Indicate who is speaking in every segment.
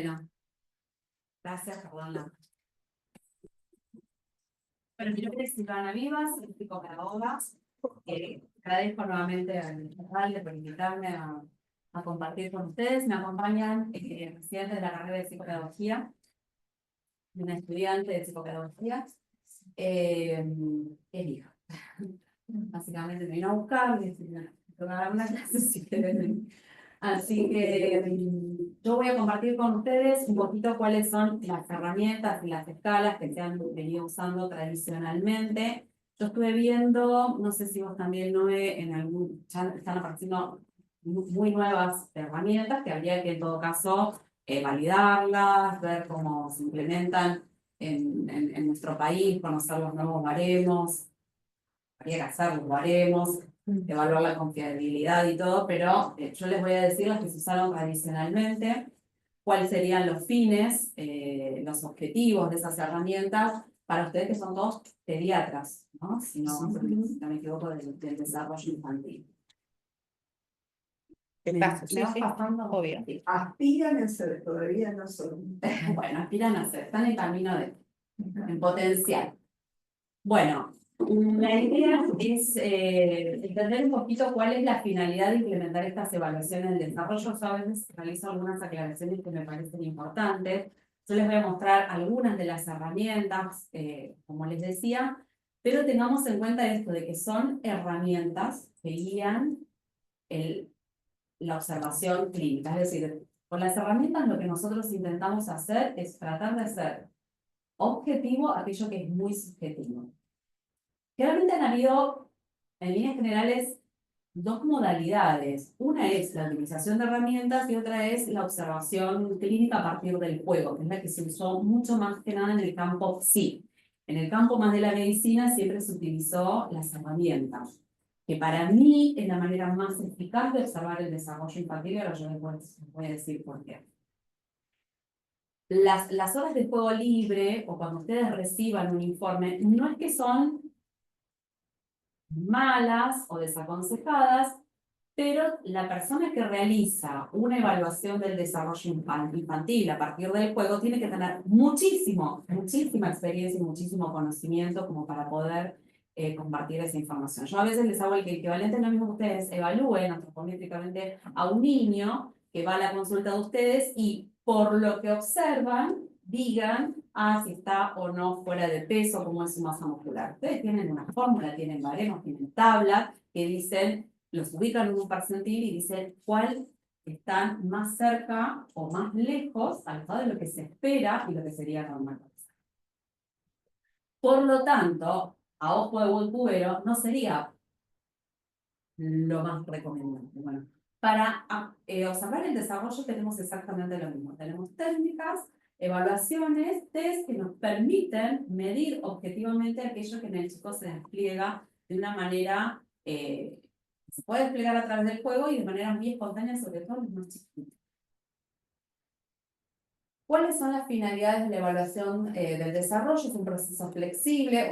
Speaker 1: Bueno, gracias, perdón. Bueno, mi nombre es Silvana Vivas, soy psicopedagoga. Agradezco nuevamente al alcalde por invitarme a compartir con ustedes. Me acompañan residentes de la carrera de psicopedagogía, una estudiante de psicopedagogía, es mi hija. Básicamente me vino a buscar, me voy a dar una clase si quieren. Así que yo voy a compartir con ustedes un poquito cuáles son las herramientas y las escalas que se han venido usando tradicionalmente. Yo estuve viendo, no sé si vos también, Noé, ya están apareciendo muy nuevas herramientas que habría que en todo caso validarlas, ver cómo se implementan en nuestro país, conocer los nuevos baremos, habría que hacerlo, lo haremos, evaluar la confiabilidad y todo, pero yo les voy a decir las que se usaron tradicionalmente, cuáles serían los fines, los objetivos de esas herramientas para ustedes que son todos pediatras, ¿no? Si no me equivoco, del desarrollo infantil.
Speaker 2: Me vas
Speaker 1: pasando,
Speaker 2: obvio.
Speaker 1: Sí.
Speaker 3: Aspiran a ser, todavía no son.
Speaker 1: Bueno, aspiran a ser, están en camino en potencial. Bueno, la idea es entender un poquito cuál es la finalidad de implementar estas evaluaciones del desarrollo. Yo a veces realizo algunas aclaraciones que me parecen importantes. Yo les voy a mostrar algunas de las herramientas, como les decía, pero tengamos en cuenta esto de que son herramientas que guían la observación clínica. Es decir, con las herramientas lo que nosotros intentamos hacer es tratar de hacer objetivo aquello que es muy subjetivo. Realmente han habido, en líneas generales, dos modalidades. Una es la utilización de herramientas y otra es la observación clínica a partir del juego, que es la que se usó mucho más que nada en el campo psi. En el campo más de la medicina siempre se utilizó las herramientas, que para mí es la manera más eficaz de observar el desarrollo infantil, y ahora yo les voy a decir por qué. Las horas de juego libre, o cuando ustedes reciban un informe, no es que son malas o desaconsejadas, pero la persona que realiza una evaluación del desarrollo infantil a partir del juego tiene que tener muchísima experiencia y muchísimo conocimiento como para poder compartir esa información. Yo a veces les hago el equivalente, es lo mismo que ustedes evalúen antropométricamente a un niño que va a la consulta de ustedes y por lo que observan, digan si está o no fuera de peso, cómo es su masa muscular. Ustedes tienen una fórmula, tienen baremos, tienen tablas que dicen, los ubican en un percentil y dicen cuál están más cerca o más lejos alejado de lo que se espera y lo que sería normal. Por lo tanto, a ojo de buen cubero no sería lo más recomendable. Bueno, para observar el desarrollo tenemos exactamente lo mismo. Tenemos técnicas, evaluaciones, test que nos permiten medir objetivamente aquello que en el chico se despliega de una manera, se puede desplegar a través del juego y de manera muy espontánea, sobre todo en los más chiquitos. ¿Cuáles son las finalidades de la evaluación del desarrollo? Es un proceso flexible,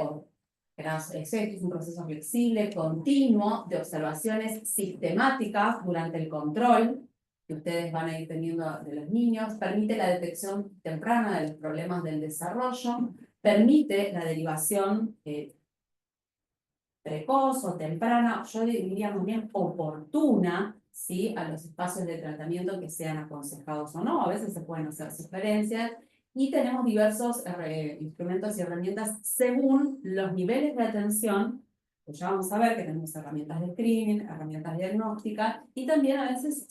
Speaker 1: es un proceso flexible, continuo, de observaciones sistemáticas durante el control que ustedes van a ir teniendo de los niños, permite la detección temprana de los problemas del desarrollo, permite la derivación precoz o temprana, yo diría muy bien oportuna, ¿sí? A los espacios de tratamiento que sean aconsejados o no. A veces se pueden hacer sugerencias y tenemos diversos instrumentos y herramientas según los niveles de atención. Pues ya vamos a ver que tenemos herramientas de screening, herramientas diagnósticas y también a veces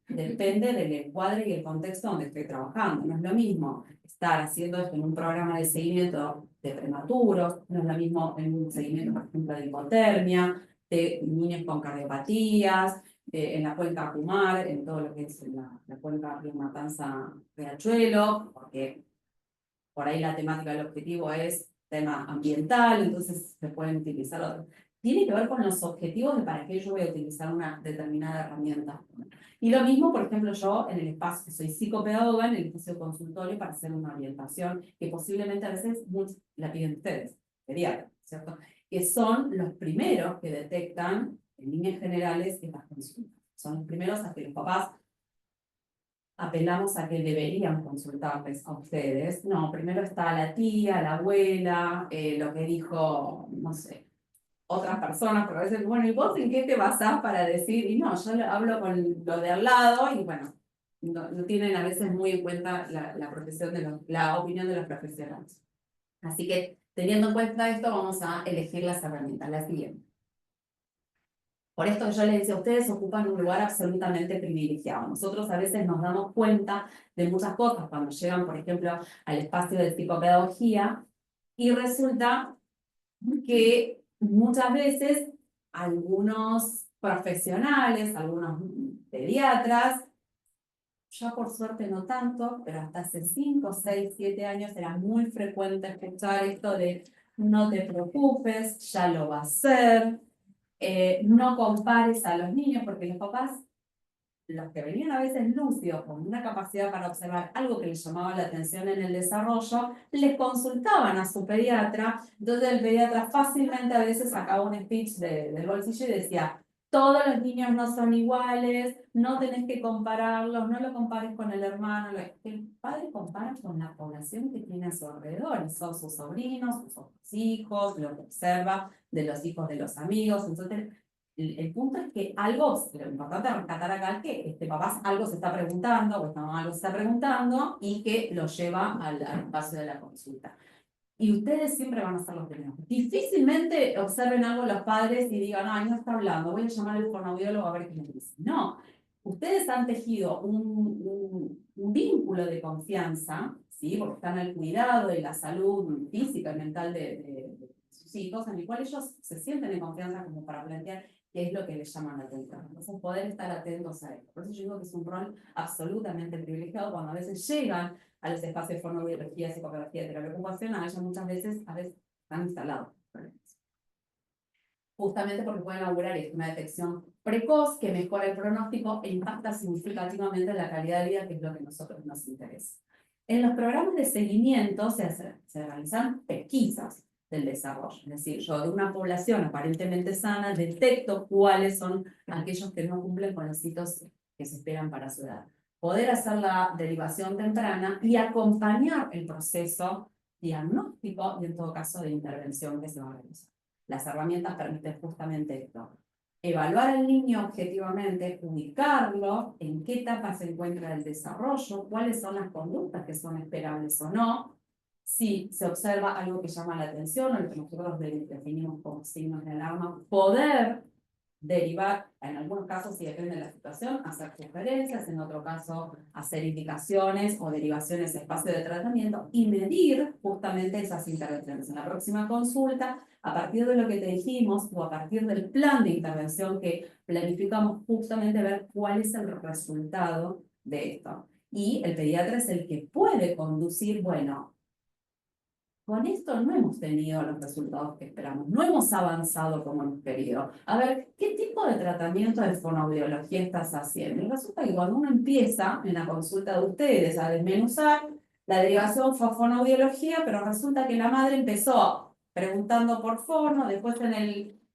Speaker 1: depende del encuadre y el contexto donde estoy trabajando. No es lo mismo estar haciendo esto en un programa de seguimiento de prematuros, no es lo mismo en un seguimiento, por ejemplo, de hipotermia, de niños con cardiopatías, en la cuenca Pumar, en todo lo que es la cuenca Río Matanza Riachuelo, porque por ahí la temática del objetivo es tema ambiental, entonces se pueden utilizar otros. Tiene que ver con los objetivos de para qué yo voy a utilizar una determinada herramienta. Y lo mismo, por ejemplo, yo en el espacio, soy psicopedagoga, en el espacio consultorio para hacer una orientación que posiblemente a veces la piden ustedes, pediatras, ¿cierto? Que son los primeros que detectan, en líneas generales, estas consultas. Son los primeros a que los papás apelamos a que deberían consultarles a ustedes. No, primero está la tía, la abuela, lo que dijo, no sé, otras personas, pero a veces, bueno, ¿y vos en qué te basás para decir? Y no, yo hablo con lo de al lado y bueno, no tienen a veces muy en cuenta la profesión la opinión de los profesionales. Así que, teniendo en cuenta esto, vamos a elegir las herramientas, las siguientes. Por esto yo les decía, ustedes ocupan un lugar absolutamente privilegiado. Nosotros a veces nos damos cuenta de muchas cosas cuando llegan, por ejemplo, al espacio de psicopedagogía y resulta que muchas veces algunos profesionales, algunos pediatras, ya por suerte no tanto, pero hasta hace 5, 6, 7 años era muy frecuente escuchar esto de no te preocupes, ya lo va a hacer, no compares a los niños, porque los papás, los que venían a veces lúcidos, con una capacidad para observar algo que les llamaba la atención en el desarrollo, les consultaban a su pediatra, entonces el pediatra fácilmente a veces sacaba un speech del bolsillo y decía, todos los niños no son iguales, no tenés que compararlos, no lo compares con el hermano, el padre compara con la población que tiene a su alrededor, son sus sobrinos, sus otros hijos, lo que observa de los hijos de los amigos, entonces el punto es que algo, lo importante es rescatar acá es que este papá algo se está preguntando, o esta mamá algo se está preguntando, y que lo lleva al espacio de la consulta. Y ustedes siempre van a ser los primeros. Difícilmente observen algo los padres y digan, ay, no está hablando, voy a llamar al fonoaudiólogo a ver qué me dice. No, ustedes han tejido un vínculo de confianza, ¿sí? Porque están al cuidado de la salud física y mental de sus hijos, en el cual ellos se sienten en confianza como para plantear qué es lo que les llaman la atención. Entonces, poder estar atentos a esto. Por eso yo digo que es un rol absolutamente privilegiado cuando a veces llegan a los espacios de fonoaudiología, psicopedagogía, terapia ocupacional, ya muchas veces, están instalados. Justamente porque pueden lograr una detección precoz que mejora el pronóstico e impacta significativamente la calidad de vida, que es lo que a nosotros nos interesa. En los programas de seguimiento se realizan pesquisas del desarrollo, es decir, yo de una población aparentemente sana detecto cuáles son aquellos que no cumplen con los hitos que se esperan para su edad. Poder hacer la derivación temprana y acompañar el proceso diagnóstico y en todo caso de intervención que se va a realizar. Las herramientas permiten justamente esto. Evaluar al niño objetivamente, ubicarlo, en qué etapa se encuentra el desarrollo, cuáles son las conductas que son esperables o no, si se observa algo que llama la atención o lo que nosotros definimos como signos de alarma, poder derivar, en algunos casos, si depende de la situación, hacer sugerencias, en otro caso, hacer indicaciones o derivaciones a espacio de tratamiento y medir justamente esas intervenciones. En la próxima consulta, a partir de lo que te dijimos o a partir del plan de intervención que planificamos, justamente ver cuál es el resultado de esto. Y el pediatra es el que puede conducir, bueno, con esto no hemos tenido los resultados que esperamos, no hemos avanzado como hemos querido. A ver, ¿qué tipo de tratamiento de fonoaudiología estás haciendo? Y resulta que cuando uno empieza en la consulta de ustedes a desmenuzar, la derivación fue a fonoaudiología, pero resulta que la madre empezó preguntando por fono, después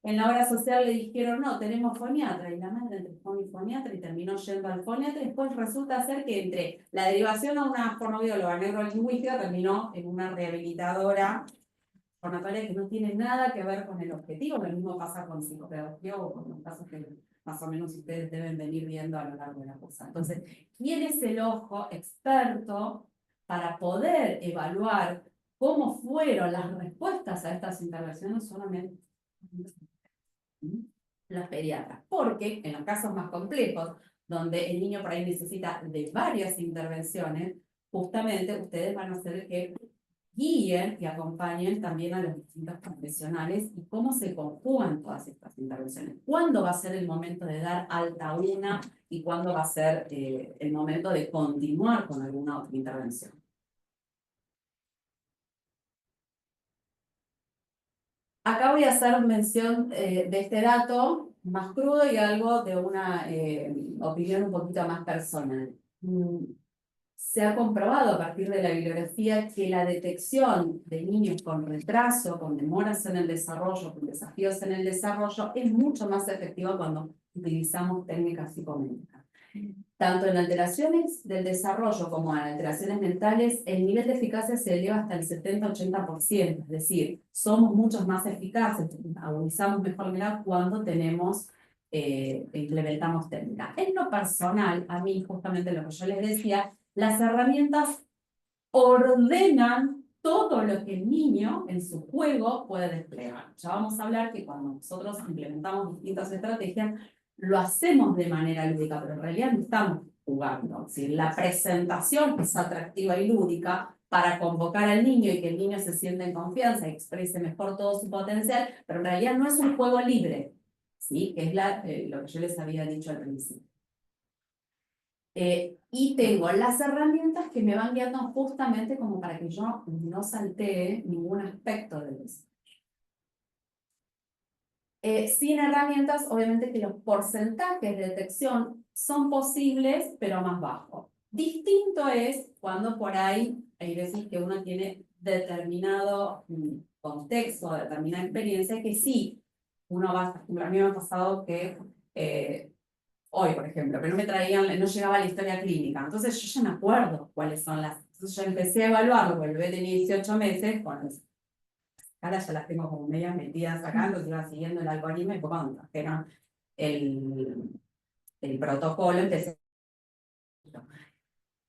Speaker 1: en la obra social le dijeron, no, tenemos foniatra, y la madre entre fono y foniatra y terminó yendo al foniatra, y después resulta ser que entre la derivación a una fonoaudióloga neurolingüística terminó en una rehabilitadora fonatoria que no tiene nada que ver con el objetivo. Lo mismo pasa con psicopedagogía o con los casos que más o menos ustedes deben venir viendo a lo largo de la cursa. Entonces, ¿quién es el ojo experto para poder evaluar cómo fueron las respuestas a estas intervenciones? Solamente los pediatras, porque en los casos más complejos, donde el niño por ahí necesita de varias intervenciones, justamente ustedes van a ser el que guíen y acompañen también a los distintos profesionales y cómo se conjugan todas estas intervenciones. ¿Cuándo va a ser el momento de dar alta a una y cuándo va a ser el momento de continuar con alguna otra intervención? Acá voy a hacer mención de este dato más crudo y algo de una opinión un poquito más personal. Se ha comprobado a partir de la bibliografía que la detección de niños con retraso, con demoras en el desarrollo, con desafíos en el desarrollo, es mucho más efectiva cuando utilizamos técnicas psicométricas. Tanto en alteraciones del desarrollo como en alteraciones mentales, el nivel de eficacia se eleva hasta el 70-80%, es decir, somos mucho más eficaces, agudizamos mejor la mirada cuando implementamos técnica. En lo personal, a mí, justamente lo que yo les decía, las herramientas ordenan todo lo que el niño en su juego puede desplegar. Ya vamos a hablar que cuando nosotros implementamos distintas estrategias, lo hacemos de manera lúdica, pero en realidad no estamos jugando. Es decir, la presentación es atractiva y lúdica para convocar al niño y que el niño se sienta en confianza y exprese mejor todo su potencial, pero en realidad no es un juego libre, ¿sí? Que es lo que yo les había dicho al principio. Y tengo las herramientas que me van guiando justamente como para que yo no saltee ningún aspecto de eso. Sin herramientas, obviamente que los porcentajes de detección son posibles, pero más bajos. Distinto es cuando por ahí hay veces que uno tiene determinado contexto, determinada experiencia, que sí, uno va, por ejemplo, a mí me ha pasado que hoy, por ejemplo, que no me traían, no llegaba la historia clínica. Entonces yo ya me acuerdo cuáles son las. Entonces yo empecé a evaluarlo, porque el bebé tenía 18 meses, con los. Ahora ya las tengo como medias metidas acá, entonces iba siguiendo el algoritmo y cuando trajeron el protocolo, empecé.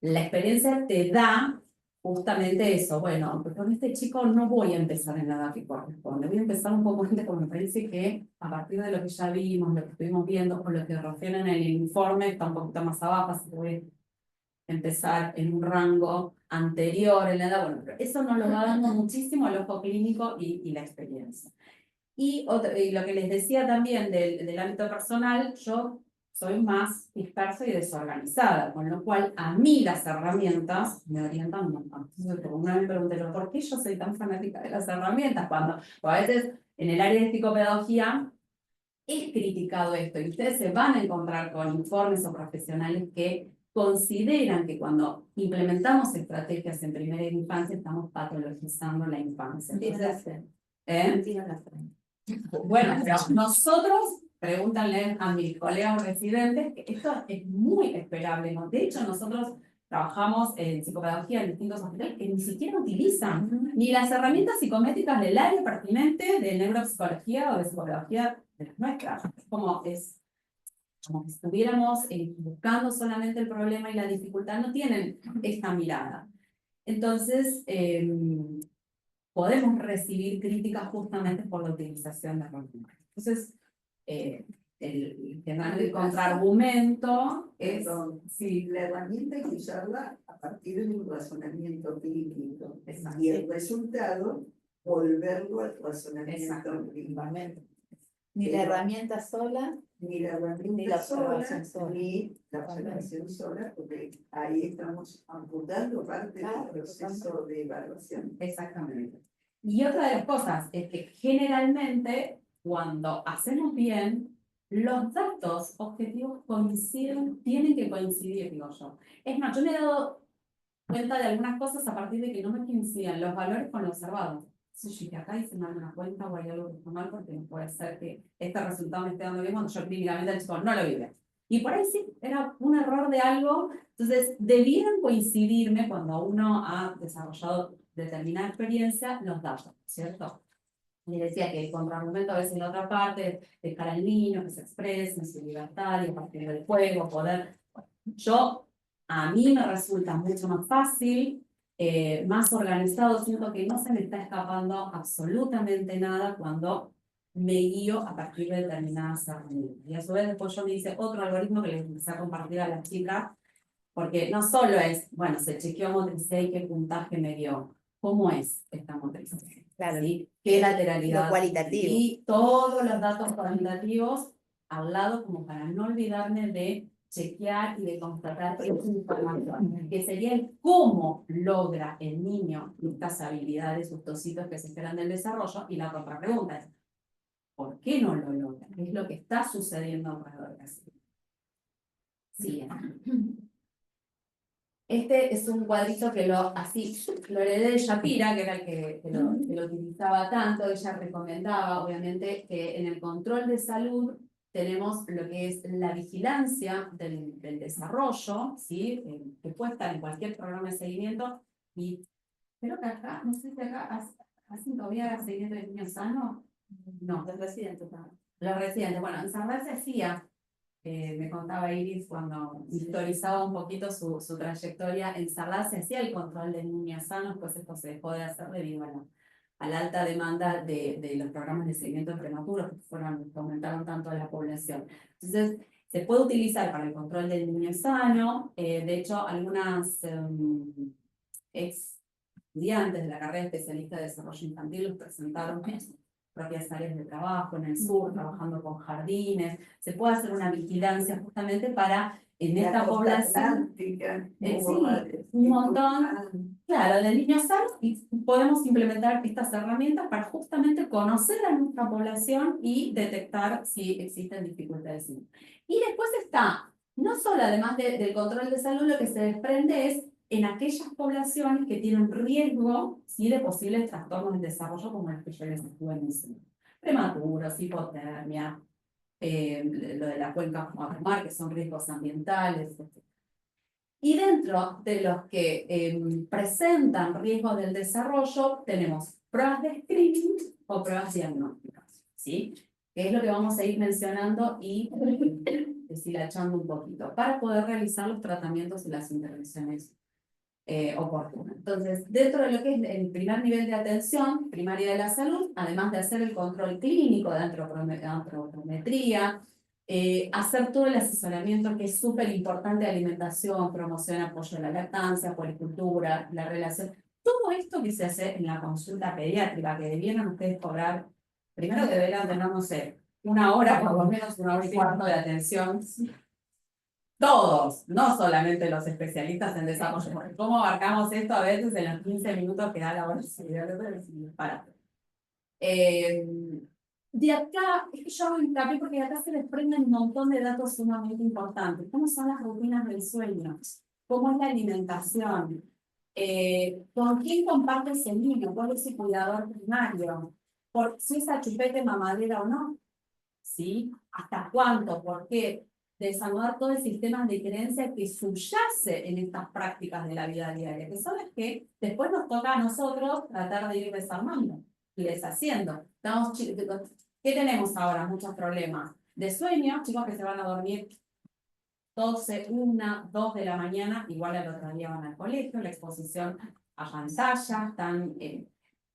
Speaker 1: La experiencia te da justamente eso. Bueno, pues con este chico no voy a empezar en la edad que corresponde. Voy a empezar un poco antes, porque me parece que a partir de lo que ya vimos, lo que estuvimos viendo, o lo que refieren en el informe, está un poquito más abajo, así que voy a empezar en un rango anterior en la edad. Bueno, pero eso nos lo va dando muchísimo el ojo clínico y la experiencia. Y lo que les decía también del ámbito personal, yo soy más dispersa y desorganizada, con lo cual a mí las herramientas me orientan un montón. Entonces, una vez me pregunté, ¿por qué yo soy tan fanática de las herramientas? Cuando a veces en el área de psicopedagogía es criticado esto, y ustedes se van a encontrar con informes o profesionales que consideran que cuando implementamos estrategias en primera infancia estamos patologizando la infancia. Entonces, bueno, pero nosotros, pregúntale a mis colegas residentes, que esto es muy esperable, ¿no? De hecho, nosotros trabajamos en psicopedagogía en distintos hospitales que ni siquiera utilizan ni las herramientas psicométricas del área pertinente de neuropsicología o de psicopedagogía de las nuestras. Es como que estuviéramos buscando solamente el problema y la dificultad, no tienen esta mirada. Entonces, podemos recibir críticas justamente por la utilización de herramientas. Entonces, el general contraargumento es.
Speaker 3: Sí, la herramienta hay que usarla a partir de un razonamiento clínico.
Speaker 1: Exacto.
Speaker 3: Y el resultado, volverlo al razonamiento clínico.
Speaker 2: Ni la herramienta sola,
Speaker 3: Ni la herramienta
Speaker 2: ni la
Speaker 3: sola,
Speaker 2: observación sola.
Speaker 3: ni la observación sola, porque ahí estamos amputando parte del proceso de evaluación.
Speaker 1: Exactamente. Y otra de las cosas es que generalmente cuando hacemos bien, los datos objetivos coinciden, tienen que coincidir, digo yo. Es más, yo me he dado cuenta de algunas cosas a partir de que no me coincidían los valores con lo observado. Entonces yo dije, acá hice mal una cuenta o hay algo que está mal, porque no puede ser que este resultado me esté dando bien cuando yo clínicamente el chico no lo vive. Y por ahí sí, era un error de algo. Entonces, debieran coincidirme cuando uno ha desarrollado determinada experiencia los datos, ¿cierto? Y decía que el contraargumento a veces en la otra parte, dejar al niño que se exprese en su libertad y a partir del juego poder. A mí me resulta mucho más fácil, más organizado, siento que no se me está escapando absolutamente nada cuando me guío a partir de determinadas herramientas. Y a su vez después yo me hice otro algoritmo que les empecé a compartir a las chicas, porque no solo es, bueno, se chequeó motricidad y qué puntaje me dio. ¿Cómo es esta motricidad?
Speaker 2: Claro.
Speaker 1: ¿Sí? ¿Qué lateralidad?
Speaker 2: Lo cualitativo.
Speaker 1: Y todos los datos cualitativos al lado, como para no olvidarme de chequear y de constatar esa información, que sería el cómo logra el niño estas habilidades, sus tocitos que se esperan del desarrollo. Y la otra pregunta es, ¿por qué no lo logra? ¿Qué es lo que está sucediendo alrededor de eso? Sí. Este es un cuadrito que lo heredé de Shapira, que era el que lo utilizaba tanto. Ella recomendaba, obviamente, que en el control de salud tenemos lo que es la vigilancia del desarrollo, ¿sí? Que puede estar en cualquier programa de seguimiento. Y creo que acá, no sé si acá hacen todavía seguimiento de niños sanos. No,
Speaker 2: Los residentes también.
Speaker 1: los residentes. Bueno, en San Blas se hacía, me contaba Iris cuando historizaba un poquito su trayectoria, en Sarlá se hacía el control de niños sanos, pues esto se dejó de hacer debido a la alta demanda de los programas de seguimiento de prematuros que aumentaron tanto a la población. Entonces, se puede utilizar para el control del niño sano. De hecho, algunas ex estudiantes de la carrera de especialista de desarrollo infantil los presentaron en sus propias áreas de trabajo, en el sur, trabajando con jardines. Se puede hacer una vigilancia justamente para, en
Speaker 3: La
Speaker 1: esta
Speaker 3: costa
Speaker 1: población,
Speaker 3: atlántica,
Speaker 1: sí,
Speaker 3: lugares,
Speaker 1: un
Speaker 3: y
Speaker 1: montón. Claro, de niños sanos, y podemos implementar estas herramientas para justamente conocer a nuestra población y detectar si existen dificultades. Y después está, no solo además del control de salud, lo que se desprende es en aquellas poblaciones que tienen riesgo, ¿sí?, de posibles trastornos del desarrollo, como los que yo les estuve mencionando. Prematuros, hipotermia, lo de la cuenca mar, que son riesgos ambientales, etc. Y dentro de los que presentan riesgos del desarrollo, tenemos pruebas de screening o pruebas diagnósticas, ¿sí? Que es lo que vamos a ir mencionando y deshilachando un poquito, para poder realizar los tratamientos y las intervenciones oportunas. Entonces, dentro de lo que es el primer nivel de atención primaria de la salud, además de hacer el control clínico de antropometría, hacer todo el asesoramiento que es súper importante de alimentación, promoción, apoyo a la lactancia, puericultura, la relación, todo esto que se hace en la consulta pediátrica, que debieran ustedes cobrar, primero que deberán tener, no sé, una hora, por lo menos 1 hora y cuarto de atención. Todos, no solamente los especialistas en desarrollo, porque cómo abarcamos esto a veces en los 15 minutos que da la hora para. De acá, es que yo hago hincapié porque de acá se desprenden un montón de datos sumamente importantes. ¿Cómo son las rutinas del sueño? ¿Cómo es la alimentación? ¿Con quién comparte ese niño? ¿Cuál es su cuidador primario? ¿Si es a chupete, mamadera o no? ¿Sí? ¿Hasta cuánto? ¿Por qué? Desarmar todo el sistema de creencia que subyace en estas prácticas de la vida diaria, que son las que después nos toca a nosotros tratar de ir desarmando y deshaciendo. ¿Qué tenemos ahora? Muchos problemas de sueño, chicos que se van a dormir 12, 1, 2 de la mañana, igual al otro día van al colegio, la exposición a pantalla, están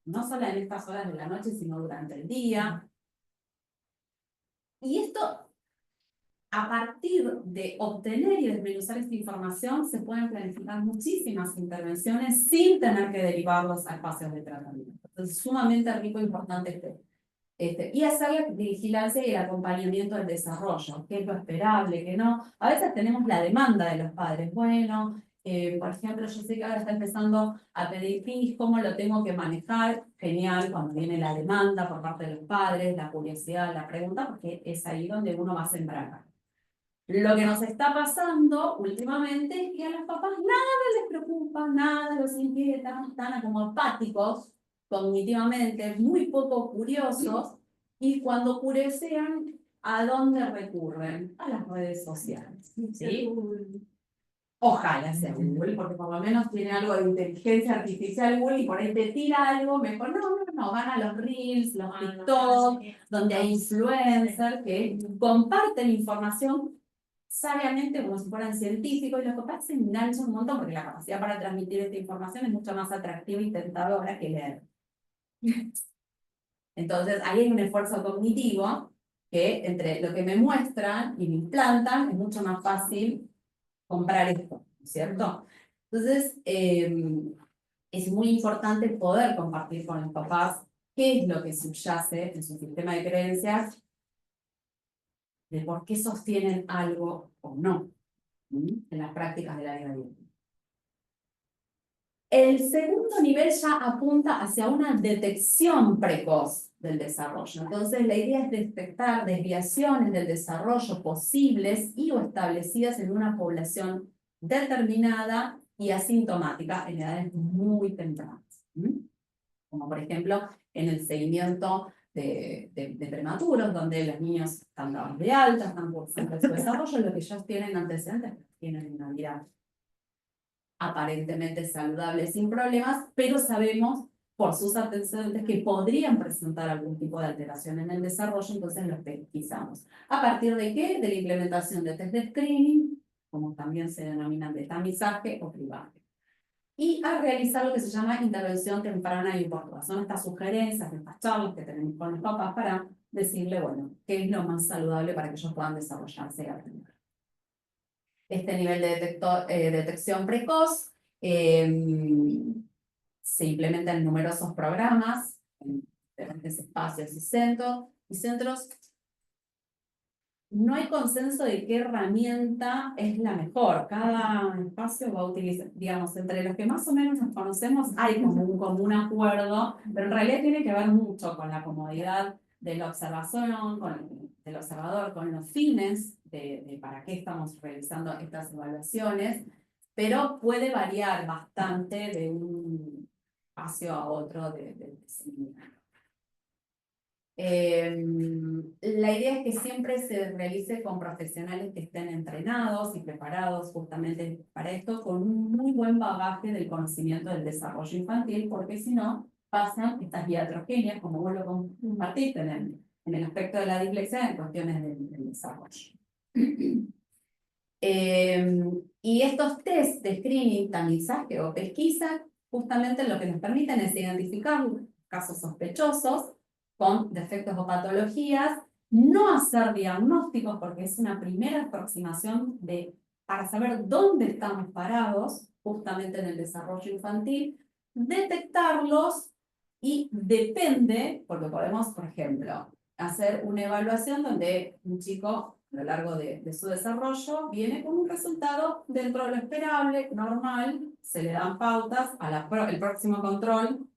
Speaker 1: no solo en estas horas de la noche, sino durante el día. Y esto, a partir de obtener y desmenuzar esta información, se pueden planificar muchísimas intervenciones sin tener que derivarlos a espacios de tratamiento. Entonces, sumamente rico e importante y hacer la vigilancia y el acompañamiento del desarrollo, qué es lo esperable, qué no. A veces tenemos la demanda de los padres. Bueno, por ejemplo, yo sé que ahora está empezando a pedir PIS, ¿cómo lo tengo que manejar? Genial, cuando viene la demanda por parte de los padres, la curiosidad, la pregunta, porque es ahí donde uno va a sembrar. Lo que nos está pasando últimamente es que a los papás nada les preocupa, nada los inquieta, están como apáticos cognitivamente, muy poco curiosos, y cuando curiosean, ¿a dónde recurren? A las redes sociales, ¿sí? Ojalá sea Google, porque por lo menos tiene algo de inteligencia artificial Google y por ahí te tira algo mejor. No, van a los Reels, los TikTok, donde hay influencers que comparten información sabiamente como si fueran científicos, y los papás se enganchan un montón porque la capacidad para transmitir esta información es mucho más atractiva y tentadora que leer. Entonces, ahí hay un esfuerzo cognitivo que entre lo que me muestran y me implantan es mucho más fácil comprar esto, ¿cierto? Entonces, es muy importante poder compartir con los papás qué es lo que subyace en su sistema de creencias, de por qué sostienen algo o no en las prácticas de la vida diaria. El segundo nivel ya apunta hacia una detección precoz del desarrollo. Entonces, la idea es detectar desviaciones del desarrollo posibles y o establecidas en una población determinada y asintomática en edades muy tempranas. Como por ejemplo, en el seguimiento de prematuros, donde los niños están dados de alta, están cursando su desarrollo, lo que ellos tienen antecedentes, tienen una vida aparentemente saludable sin problemas, pero sabemos por sus antecedentes que podrían presentar algún tipo de alteración en el desarrollo, entonces los pesquisamos. ¿A partir de qué? De la implementación de test de screening, como también se denominan de tamizaje o cribaje. Y a realizar lo que se llama intervención temprana y oportuna. Son estas sugerencias, estas charlas que tenemos con los papás para decirle, bueno, qué es lo más saludable para que ellos puedan desarrollarse y aprender. Este nivel de detección precoz se implementa en numerosos programas, en diferentes espacios y centros. No hay consenso de qué herramienta es la mejor. Cada espacio va a utilizar, digamos, entre los que más o menos nos conocemos, hay como un común acuerdo, pero en realidad tiene que ver mucho con la comodidad de la observación, del observador, con los fines de para qué estamos realizando estas evaluaciones, pero puede variar bastante de un espacio a otro del seminario. La idea es que siempre se realice con profesionales que estén entrenados y preparados justamente para esto, con un muy buen bagaje del conocimiento del desarrollo infantil, porque si no, pasan estas iatrogenias, como vos lo compartiste en el aspecto de la dislexia, en cuestiones del desarrollo. Y estos test de screening, tamizaje o pesquisa, justamente lo que nos permiten es identificar casos sospechosos con defectos o patologías, no hacer diagnósticos porque es una primera aproximación para saber dónde estamos parados, justamente en el desarrollo infantil, detectarlos y depende, porque podemos, por ejemplo, hacer una evaluación donde un chico a lo largo de su desarrollo viene con un resultado dentro de lo esperable, normal, se le dan pautas, el próximo control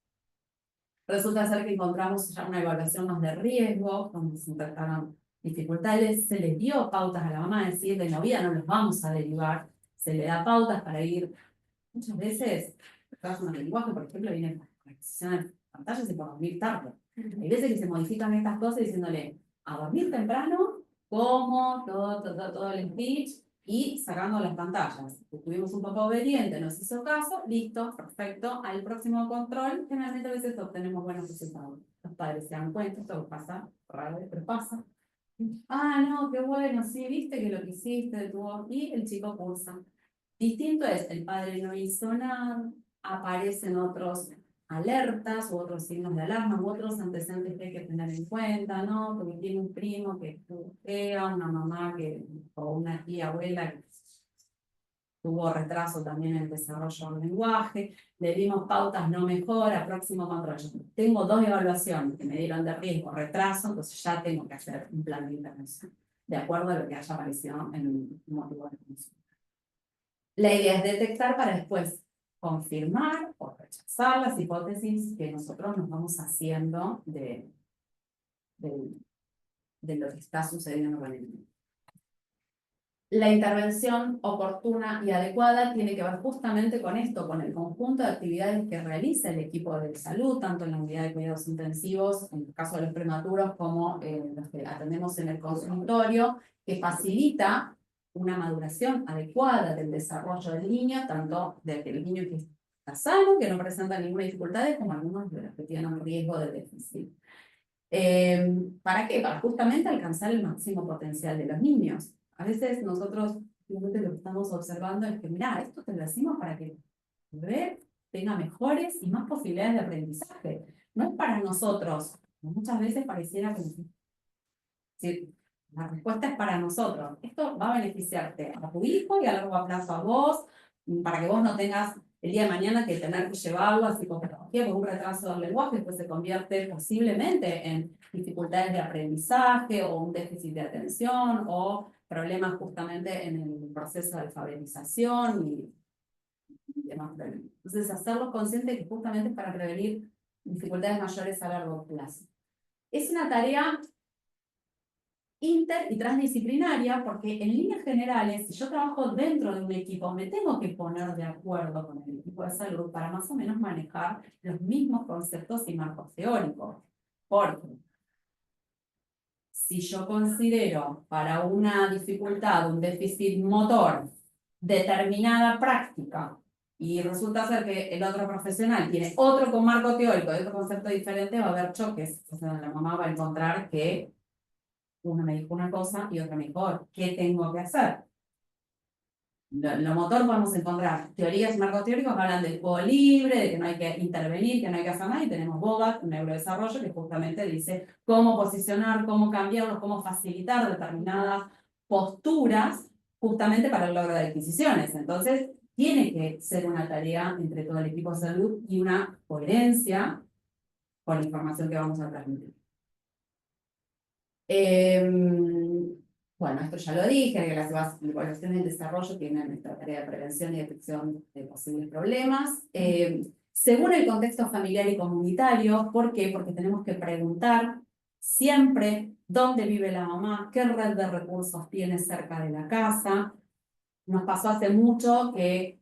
Speaker 1: resulta ser que encontramos ya una evaluación más de riesgo, donde se detectaron dificultades, se les dio pautas a la mamá, decir, de novia no los vamos a derivar, se le da pautas para ir, muchas veces, el caso del lenguaje, por ejemplo, viene con exposición de pantallas y por dormir tarde. Hay veces que se modifican estas cosas diciéndole, a dormir temprano, como todo el speech, y sacando las pantallas. Tuvimos un papá obediente, nos hizo caso, listo, perfecto. Al próximo control, generalmente a veces obtenemos buenos resultados. Los padres se dan cuenta, esto pasa, raro, pero pasa. Ah, no, qué bueno, sí, viste que lo que hiciste, y el chico cursa. Distinto es, el padre no hizo nada, aparecen otros alertas u otros signos de alarma u otros antecedentes que hay que tener en cuenta, ¿no? Porque tiene un primo que una mamá o una tía, abuela que tuvo retraso también en el desarrollo del lenguaje, le dimos pautas, no mejora, próximo control. Yo tengo 2 evaluaciones que me dieron de riesgo, retraso, entonces ya tengo que hacer un plan de intervención, de acuerdo a lo que haya aparecido en el motivo de consulta. La idea es detectar para después confirmar o rechazar las hipótesis que nosotros nos vamos haciendo de lo que está sucediendo con el niño. La intervención oportuna y adecuada tiene que ver justamente con esto, con el conjunto de actividades que realiza el equipo de salud, tanto en la unidad de cuidados intensivos, en el caso de los prematuros, como los que atendemos en el consultorio, que facilita una maduración adecuada del desarrollo del niño, tanto del niño que está sano, que no presenta ninguna dificultad, como algunos de los que tienen un riesgo de déficit. ¿Para qué? Para justamente alcanzar el máximo potencial de los niños. A veces nosotros lo que estamos observando es que, mira, esto te lo decimos para que el bebé tenga mejores y más posibilidades de aprendizaje. No es para nosotros. Muchas veces pareciera que sí, la respuesta es para nosotros. Esto va a beneficiarte a tu hijo y a largo plazo a vos, para que vos no tengas el día de mañana que tener que llevarlo a psicopatología con un retraso del lenguaje, después se convierte posiblemente en dificultades de aprendizaje o un déficit de atención o problemas justamente en el proceso de alfabetización y demás problemas. Entonces, hacerlos conscientes que justamente es para prevenir dificultades mayores a largo plazo. Es una tarea inter y transdisciplinaria, porque en líneas generales, si yo trabajo dentro de un equipo, me tengo que poner de acuerdo con el equipo de salud para más o menos manejar los mismos conceptos y marcos teóricos. Porque si yo considero para una dificultad, un déficit motor, determinada práctica, y resulta ser que el otro profesional tiene otro marco teórico y otro concepto diferente, va a haber choques. O sea, la mamá va a encontrar que uno me dijo una cosa y otra me dijo, ¿qué tengo que hacer? Lo motor podemos encontrar teorías y marcos teóricos que hablan del juego libre, de que no hay que intervenir, que no hay que hacer nada, y tenemos Bogat, un neurodesarrollo, que justamente dice cómo posicionar, cómo cambiarlos, cómo facilitar determinadas posturas justamente para el logro de adquisiciones. Entonces, tiene que ser una tarea entre todo el equipo de salud y una coherencia con la información que vamos a transmitir. Bueno, esto ya lo dije, que las evaluaciones del desarrollo tienen esta tarea de prevención y detección de posibles problemas. Según el contexto familiar y comunitario, ¿por qué? Porque tenemos que preguntar siempre dónde vive la mamá, qué red de recursos tiene cerca de la casa. Nos pasó hace mucho que,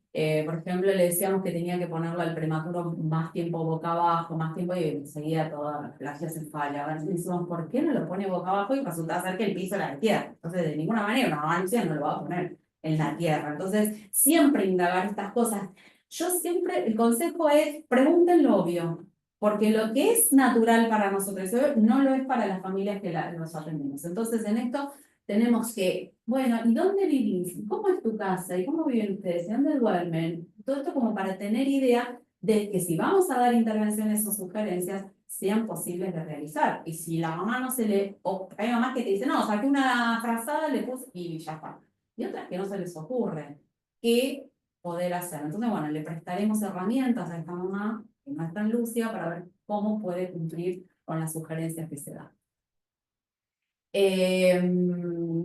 Speaker 1: por ejemplo, le decíamos que tenía que ponerle al prematuro más tiempo boca abajo, más tiempo, y enseguida toda la plagia se falla. A ver, decimos, ¿por qué no lo pone boca abajo? Y resulta ser que el piso era de tierra. Entonces, de ninguna manera una mamá no lo va a poner en la tierra. Entonces, siempre indagar estas cosas. Yo siempre, el consejo es, pregunten lo obvio, porque lo que es natural para nosotros no lo es para las familias que los atendemos. Entonces, en esto tenemos que, bueno, ¿y dónde vivís? ¿Cómo es tu casa? ¿Y cómo viven ustedes? ¿Y dónde duermen? Todo esto como para tener idea de que si vamos a dar intervenciones o sugerencias, sean posibles de realizar. Y si la mamá no se le... O hay mamás que te dicen, no, saqué una frazada, le puse y ya está. Y otras que no se les ocurre qué poder hacer. Entonces, bueno, le prestaremos herramientas a esta mamá, que no es tan lúcida, para ver cómo puede cumplir con las sugerencias que se dan.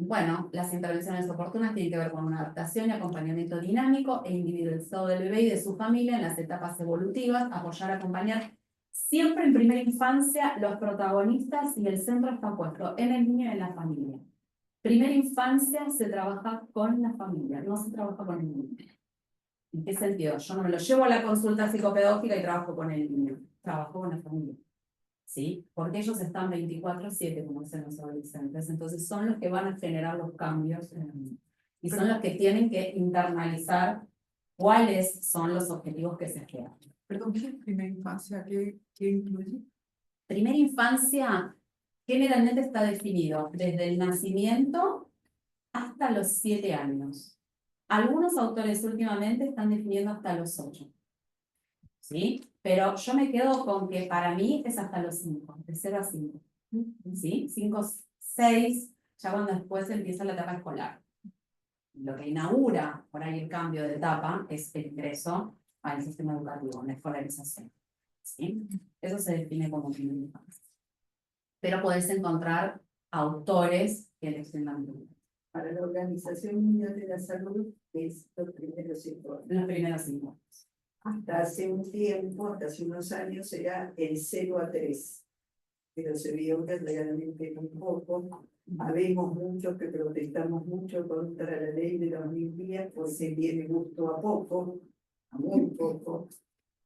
Speaker 1: Bueno, las intervenciones oportunas tienen que ver con una adaptación y acompañamiento dinámico e individualizado del bebé y de su familia en las etapas evolutivas, apoyar, acompañar. Siempre en primera infancia, los protagonistas y el centro está puesto en el niño y en la familia. Primera infancia se trabaja con la familia, no se trabaja con el niño. ¿En qué sentido? Yo no me lo llevo a la consulta psicopedagógica y trabajo con el niño, trabajo con la familia. ¿Sí? Porque ellos están 24/7, como dicen los adolescentes, entonces son los que van a generar los cambios y son los que tienen que internalizar cuáles son los objetivos que se crean.
Speaker 3: Perdón, ¿qué es primera infancia? ¿Qué incluye?
Speaker 1: Primera infancia generalmente está definido desde el nacimiento hasta los 7 años. Algunos autores últimamente están definiendo hasta los 8. ¿Sí? Pero yo me quedo con que para mí es hasta los 5, de 0 a 5. ¿Sí? 5, 6, ya cuando después empieza la etapa escolar. Lo que inaugura por ahí el cambio de etapa es el ingreso al sistema educativo, la escolarización. ¿Sí? Eso se define como primera infancia. Pero podés encontrar autores que le extiendan mucho.
Speaker 3: Para la Organización Mundial de la Salud es los primeros 5 años.
Speaker 1: Los primeros 5 años.
Speaker 3: Hasta hace un tiempo, hasta hace unos años, era el 0 a 3. Pero se vio que realmente un poco. Habemos muchos que protestamos mucho contra la ley de los 1000 días, porque tiene gusto a poco, a muy poco.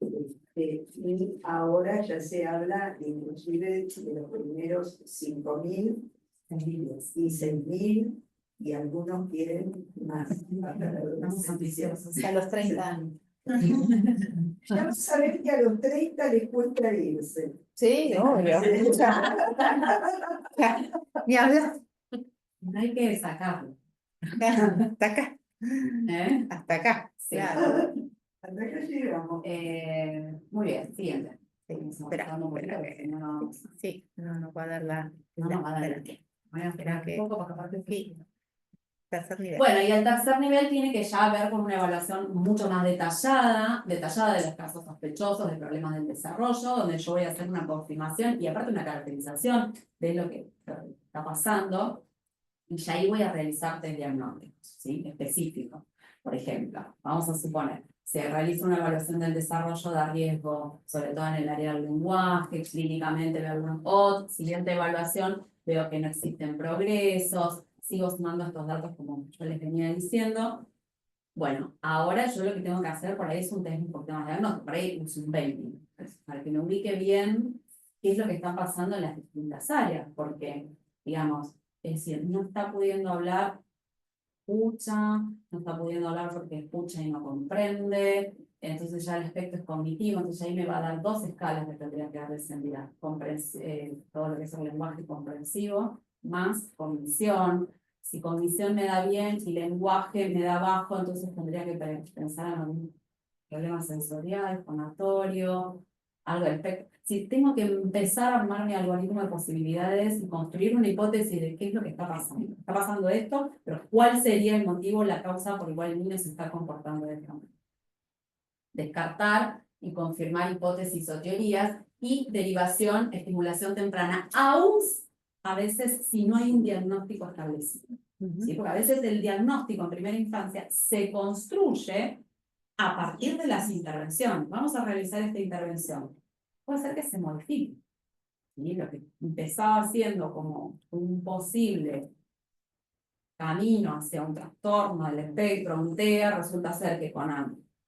Speaker 3: Y ahora ya se habla inclusive de los primeros 5000 y 6000, y algunos quieren más.
Speaker 1: Estamos ambiciosos.
Speaker 2: A los 30 años.
Speaker 3: Ya saben que a los 30 les cuesta irse.
Speaker 2: Sí, obvio. Ni hablar.
Speaker 1: No hay que sacarlo.
Speaker 2: Hasta acá.
Speaker 1: ¿Eh?
Speaker 2: Hasta acá.
Speaker 1: Sí.
Speaker 2: Claro.
Speaker 3: Hasta que llegamos.
Speaker 1: Muy bien, siguiente.
Speaker 2: Espera, sí, no va a dar la.
Speaker 1: No nos va a dar el
Speaker 2: espera.
Speaker 1: tiempo. Voy a esperar
Speaker 2: que-
Speaker 1: un poco porque aparte
Speaker 2: sí. Tercer nivel.
Speaker 1: Bueno, y el tercer nivel tiene que ya ver con una evaluación mucho más detallada de los casos sospechosos, de problemas del desarrollo, donde yo voy a hacer una confirmación y aparte una caracterización de lo que está pasando, y ya ahí voy a realizar test diagnósticos, ¿sí? Específicos. Por ejemplo, vamos a suponer, se realiza una evaluación del desarrollo de riesgo, sobre todo en el área del lenguaje, clínicamente veo algunos odds, siguiente evaluación, veo que no existen progresos, sigo sumando estos datos como yo les venía diciendo. Bueno, ahora yo lo que tengo que hacer por ahí es un test un poquito más diagnóstico, por ahí es un banking, para que me ubique bien qué es lo que está pasando en las distintas áreas, porque digamos, es decir, no está pudiendo hablar, escucha, no está pudiendo hablar porque escucha y no comprende, entonces ya el aspecto es cognitivo, entonces ahí me va a dar dos escalas que tendría que dar de sensibilidad, todo lo que es el lenguaje comprensivo, más cognición. Si cognición me da bien y lenguaje me da bajo, entonces tendría que pensar en algún problema sensorial, fonatorio, algo del espectro. Si tengo que empezar a armar mi algoritmo de posibilidades y construir una hipótesis de qué es lo que está pasando. Está pasando esto, pero ¿cuál sería el motivo, la causa por la cual el niño se está comportando de esta manera? Descartar y confirmar hipótesis o teorías y derivación, estimulación temprana, aún a veces si no hay un diagnóstico establecido. ¿Sí? Porque a veces el diagnóstico en primera instancia se construye a partir de las intervenciones. Vamos a realizar esta intervención. Puede ser que se modifique. ¿Sí? Lo que empezaba siendo como un posible camino hacia un trastorno del espectro, un TEA, resulta ser que con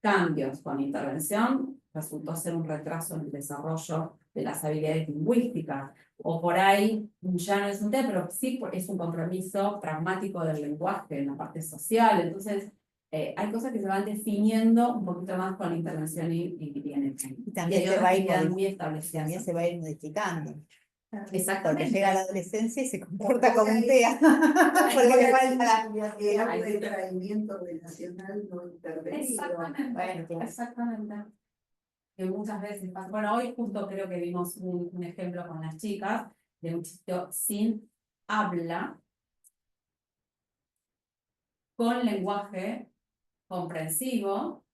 Speaker 1: cambios, con intervención, resultó ser un retraso en el desarrollo de las habilidades lingüísticas. O por ahí ya no es un TEA, pero sí es un compromiso pragmático del lenguaje en la parte social. Entonces, hay cosas que se van definiendo un poquito más con la intervención y bien hecha.
Speaker 2: Y también,
Speaker 1: hay otras que quedan muy establecidas.
Speaker 2: también se va a ir modificando. Porque
Speaker 1: Exactamente.
Speaker 2: llega a la adolescencia y se comporta como un TEA. Porque le falta la
Speaker 3: El autorretraimiento relacional no intervenido.
Speaker 1: Exactamente.
Speaker 2: Bueno, claro.
Speaker 1: Exactamente. Que muchas veces pasa. Bueno, hoy justo creo que vimos un ejemplo con las chicas de un chico sin habla, con lenguaje comprensivo,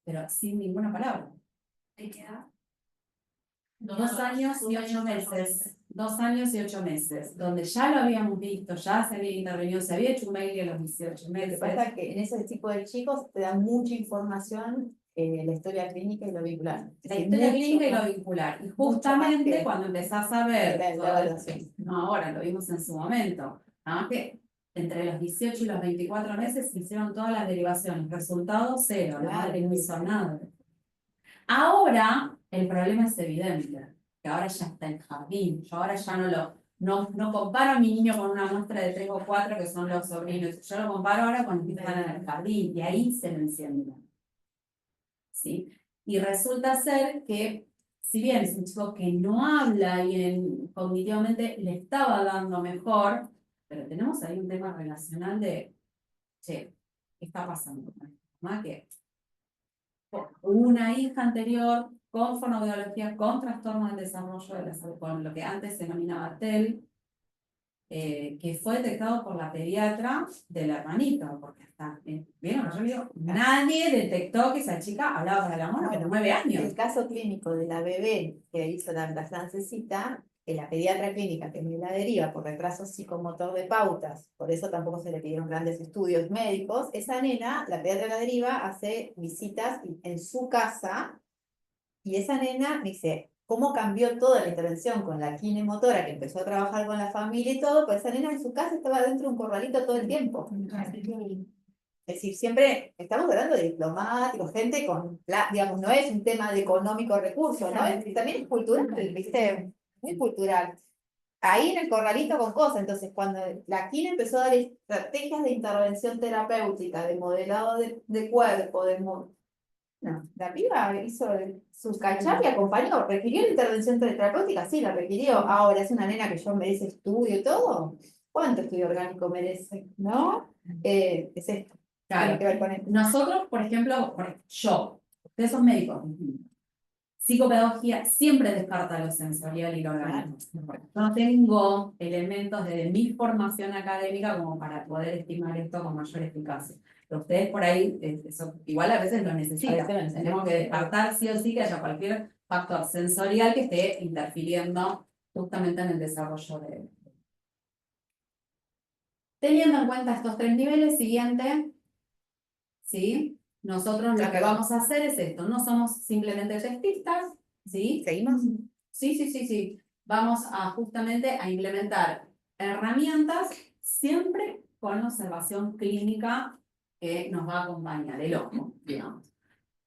Speaker 1: pero sin ninguna palabra. ¿Qué queda? 2 años y 8 meses. 2 años y 8 meses, donde ya lo habíamos visto, ya se había intervenido, se había hecho un mail a los 18
Speaker 2: Lo
Speaker 1: meses.
Speaker 2: que pasa es que en ese tipo de chicos te dan mucha información la historia clínica y lo vincular.
Speaker 1: La historia clínica y lo vincular. Y justamente cuando empezás a ver
Speaker 2: la evaluación.
Speaker 1: no ahora, lo vimos en su momento, nada más que entre los 18 y los 24 meses se hicieron todas las derivaciones, resultado cero, la madre no hizo nada. Ahora el problema es evidente, que ahora ya está en jardín, yo ahora ya no comparo a mi niño con una muestra de 3 o 4 que son los sobrinos, yo lo comparo ahora con los que están en el jardín, y ahí se lo enciende. ¿Sí? Y resulta ser que, si bien es un chico que no habla y cognitivamente le estaba dando mejor, pero tenemos ahí un tema relacional de, che, ¿qué está pasando con esta mamá? Que una hija anterior con fonoaudiología, con trastorno del desarrollo de la salud, con lo que antes se denominaba TEL, que fue detectado por la pediatra del hermanito, porque hasta, ¿vieron? Yo digo, nadie detectó que esa chica hablaba para la mano a los 9 años.
Speaker 2: El caso clínico de la bebé que hizo la francesita, que la pediatra clínica que me la deriva por retraso psicomotor de pautas, por eso tampoco se le pidieron grandes estudios médicos, esa nena, la pediatra la deriva, hace visitas en su casa, y esa nena me dice, ¿cómo cambió toda la intervención con la kinemotora que empezó a trabajar con la familia y todo? Pues esa nena en su casa estaba dentro de un corralito todo el tiempo. Es decir, siempre estamos hablando de diplomáticos, gente con, digamos, no es un tema de económico recurso, ¿no? También es cultural, ¿viste? Muy cultural. Ahí en el corralito con cosas, entonces cuando la Kine empezó a dar estrategias de intervención terapéutica, de modelado de cuerpo, no, la piba hizo su cachar y acompañó. ¿Requirió la intervención terapéutica? Sí, la requirió. Ahora, ¿es una nena que yo merece estudio y todo? ¿Cuánto estudio orgánico merece? ¿No? Es esto.
Speaker 1: Claro.
Speaker 2: Tiene que ver con esto.
Speaker 1: Nosotros, por ejemplo, yo, ustedes son médicos, psicopedagogía siempre descarta lo sensorial y lo orgánico. No tengo elementos de mi formación académica como para poder estimar esto con mayor eficacia. Pero ustedes por ahí, eso, igual a veces lo necesitan. Tenemos que descartar sí o sí que haya cualquier factor sensorial que esté interfiriendo justamente en el desarrollo de... Teniendo en cuenta estos 3 niveles, siguiente, ¿sí? Nosotros lo que vamos a hacer es esto, no somos simplemente testistas, ¿sí?
Speaker 2: ¿Seguimos?
Speaker 1: Sí. Vamos a justamente a implementar herramientas siempre con la observación clínica que nos va a acompañar, el ojo, digamos.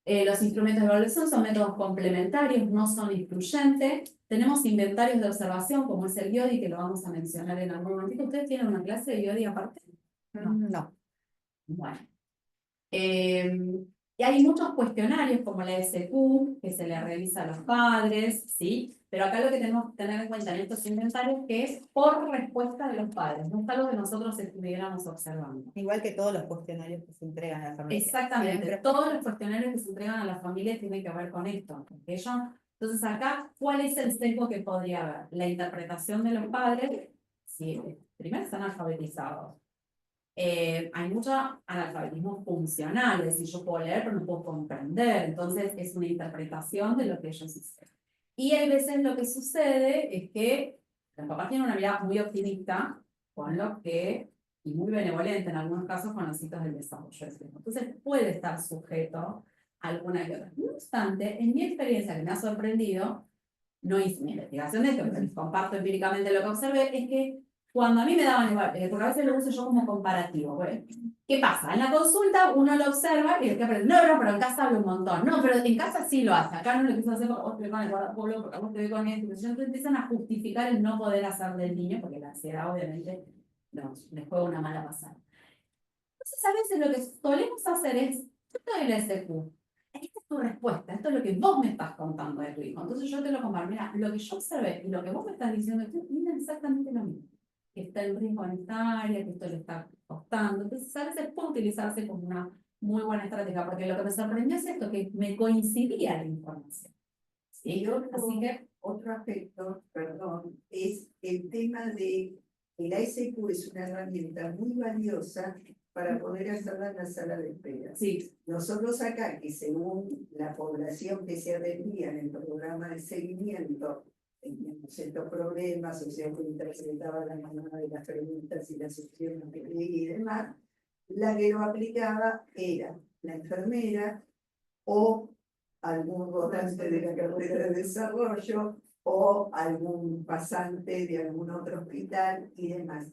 Speaker 1: Los instrumentos de evaluación son métodos complementarios, no son excluyentes. Tenemos inventarios de observación, como es el IODI, que lo vamos a mencionar en algún momentito. ¿Ustedes tienen una clase de IODI aparte?
Speaker 2: No.
Speaker 1: Bueno. Y hay muchos cuestionarios como la SQ, que se le revisa a los padres, ¿sí? Pero acá lo que tenemos que tener en cuenta en estos inventarios que es por respuesta de los padres, no es algo que nosotros estuviéramos observando.
Speaker 2: Igual que todos los cuestionarios que se entregan a la familia.
Speaker 1: Exactamente,
Speaker 2: Siempre.
Speaker 1: todos los cuestionarios que se entregan a las familias tienen que ver con esto. Porque entonces acá, ¿cuál es el sesgo que podría haber? La interpretación de los padres, sí, primero están alfabetizados. Hay mucho analfabetismo funcional, es decir, yo puedo leer pero no puedo comprender, entonces es una interpretación de lo que ellos dicen. Y hay veces lo que sucede es que los papás tienen una mirada muy optimista con lo que, y muy benevolente en algunos casos con los hitos del desarrollo. Entonces puede estar sujeto a alguna que otra. No obstante, en mi experiencia que me ha sorprendido, no hice mi investigación de esto, pero les comparto empíricamente lo que observé, es que cuando a mí me daban igual, porque a veces lo uso yo como comparativo, bueno, ¿qué pasa? En la consulta uno lo observa y el que aprende, no, pero en casa habla un montón, no, pero en casa sí lo hace, acá no lo quiso hacer porque vos te ve con el guardapolvo, porque vos te ve con esto, entonces empiezan a justificar el no poder hacer del niño, porque la ansiedad obviamente les juega una mala pasada. Entonces a veces lo que solemos hacer es, yo te doy la SQ, esta es tu respuesta, esto es lo que vos me estás contando de tu hijo. Entonces yo te lo comparo, mira, lo que yo observé y lo que vos me estás diciendo, es exactamente lo mismo. Que está en riesgo en esta área, que esto le está costando. Entonces a veces puede utilizarse como una muy buena estrategia, porque lo que me sorprendió es esto, que me coincidía la información. ¿Sí?
Speaker 3: Y
Speaker 1: Así que,
Speaker 3: otro aspecto, perdón, es el tema de que la SQ es una herramienta muy valiosa para poder hacerla en la sala de espera.
Speaker 1: sí,
Speaker 3: Nosotros acá, que según la población que se atendía en el programa de seguimiento, teníamos estos problemas, o sea, que interpretaba la manera de las preguntas y las opciones que leía y demás, la que lo aplicaba era la enfermera o algún votante de la carrera de desarrollo o algún pasante de algún otro hospital y demás.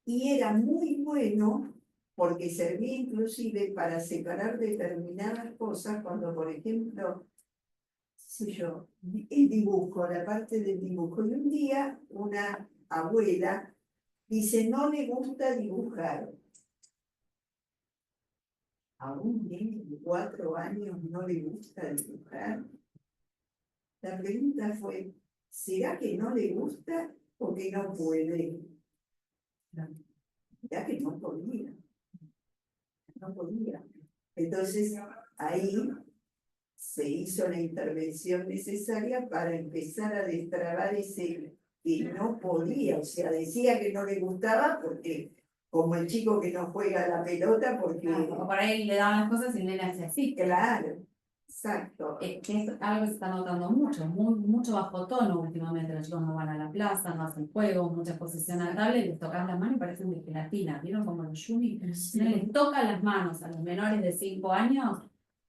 Speaker 3: Y era muy bueno porque servía inclusive para separar determinadas cosas cuando, por ejemplo, sé yo, el dibujo, la parte del dibujo. Y un día una abuela dice, no le gusta dibujar. A un niño de 4 años no le gusta dibujar. La pregunta fue, ¿será que no le gusta o que no puede? ¿Será que no podía? No podía. Entonces, ahí se hizo la intervención necesaria para empezar a destrabar ese que no podía, o sea, decía que no le gustaba porque, como el chico que no juega a la pelota porque...
Speaker 1: porque por ahí le daban las cosas y le hacía así.
Speaker 3: Claro, exacto.
Speaker 1: Que es algo que se está notando mucho, mucho bajo tono últimamente. Los chicos no van a la plaza, no hacen juegos, mucha exposición a la tablet, les tocas las manos y parecen de gelatina. ¿Vieron como los Yumi? No les toca las manos a los menores de 5 años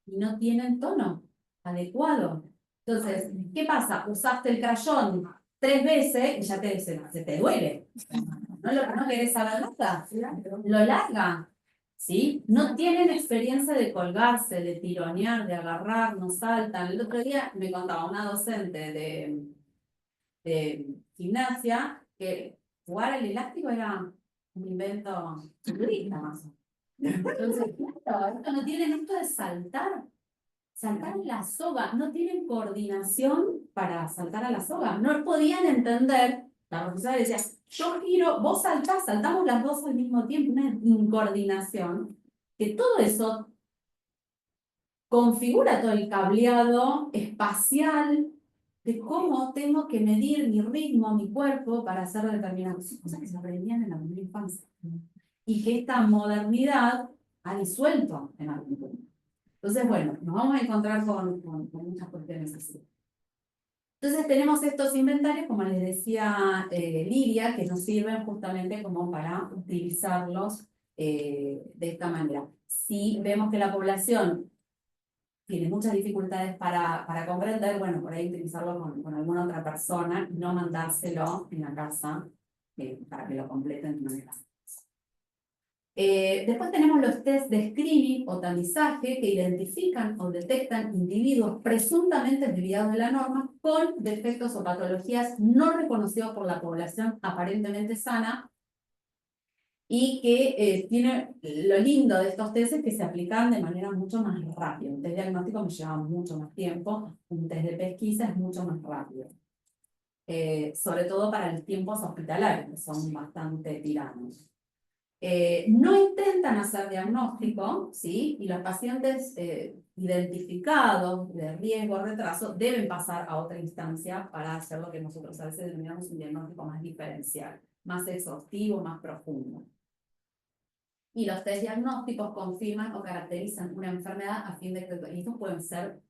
Speaker 1: y no tienen tono adecuado. Entonces, ¿qué pasa? Usaste el crayón 3 veces y ya se te duele. No querés saber nada, lo larga. ¿Sí? No tienen experiencia de colgarse, de tironear, de agarrar, no saltan. El otro día me contaba una docente de gimnasia que jugar al elástico era un invento turista más o menos. Entonces, claro, no tienen esto de saltar en la soga, no tienen coordinación para saltar a la soga. No podían entender, la profesora decía, yo giro, vos saltás, saltamos las dos al mismo tiempo, una incoordinación, que todo eso configura todo el cableado espacial de cómo tengo que medir mi ritmo, mi cuerpo para hacer determinadas cosas que se aprendían en la primera infancia. Y que esta modernidad ha disuelto en algún punto. Entonces, bueno, nos vamos a encontrar con muchas cuestiones así. Entonces tenemos estos inventarios, como les decía Lidia, que nos sirven justamente como para utilizarlos de esta manera. Si vemos que la población tiene muchas dificultades para comprender, bueno, por ahí utilizarlo con alguna otra persona, no mandárselo en la casa para que lo completen de manera. Después tenemos los test de screening o tamizaje que identifican o detectan individuos presuntamente desviados de la norma con defectos o patologías no reconocidos por la población aparentemente sana y que tiene lo lindo de estos test es que se aplican de manera mucho más rápida. Un test diagnóstico me lleva mucho más tiempo, un test de pesquisa es mucho más rápido. Sobre todo para los tiempos hospitalarios, que son bastante tiranos. No intentan hacer diagnóstico, ¿sí? Y los pacientes identificados de riesgo o retraso deben pasar a otra instancia para hacer lo que nosotros a veces denominamos un diagnóstico más diferencial, más exhaustivo, más profundo. Y los test diagnósticos confirman o caracterizan una enfermedad a fin de que estos pueden ser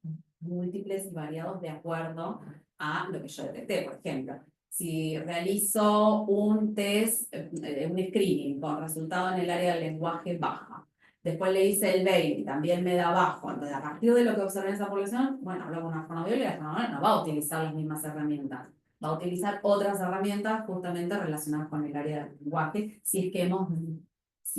Speaker 1: múltiples y variados de acuerdo a lo que yo detecté. Por ejemplo, si realizo un test, un screening con resultado en el área del lenguaje baja, después le hice el baby, también me da bajo, entonces a partir de lo que observé en esa población, bueno, hablo con una fonoaudióloga y la fonoaudióloga no va a utilizar las mismas herramientas, va a utilizar otras herramientas justamente relacionadas con el área del lenguaje, si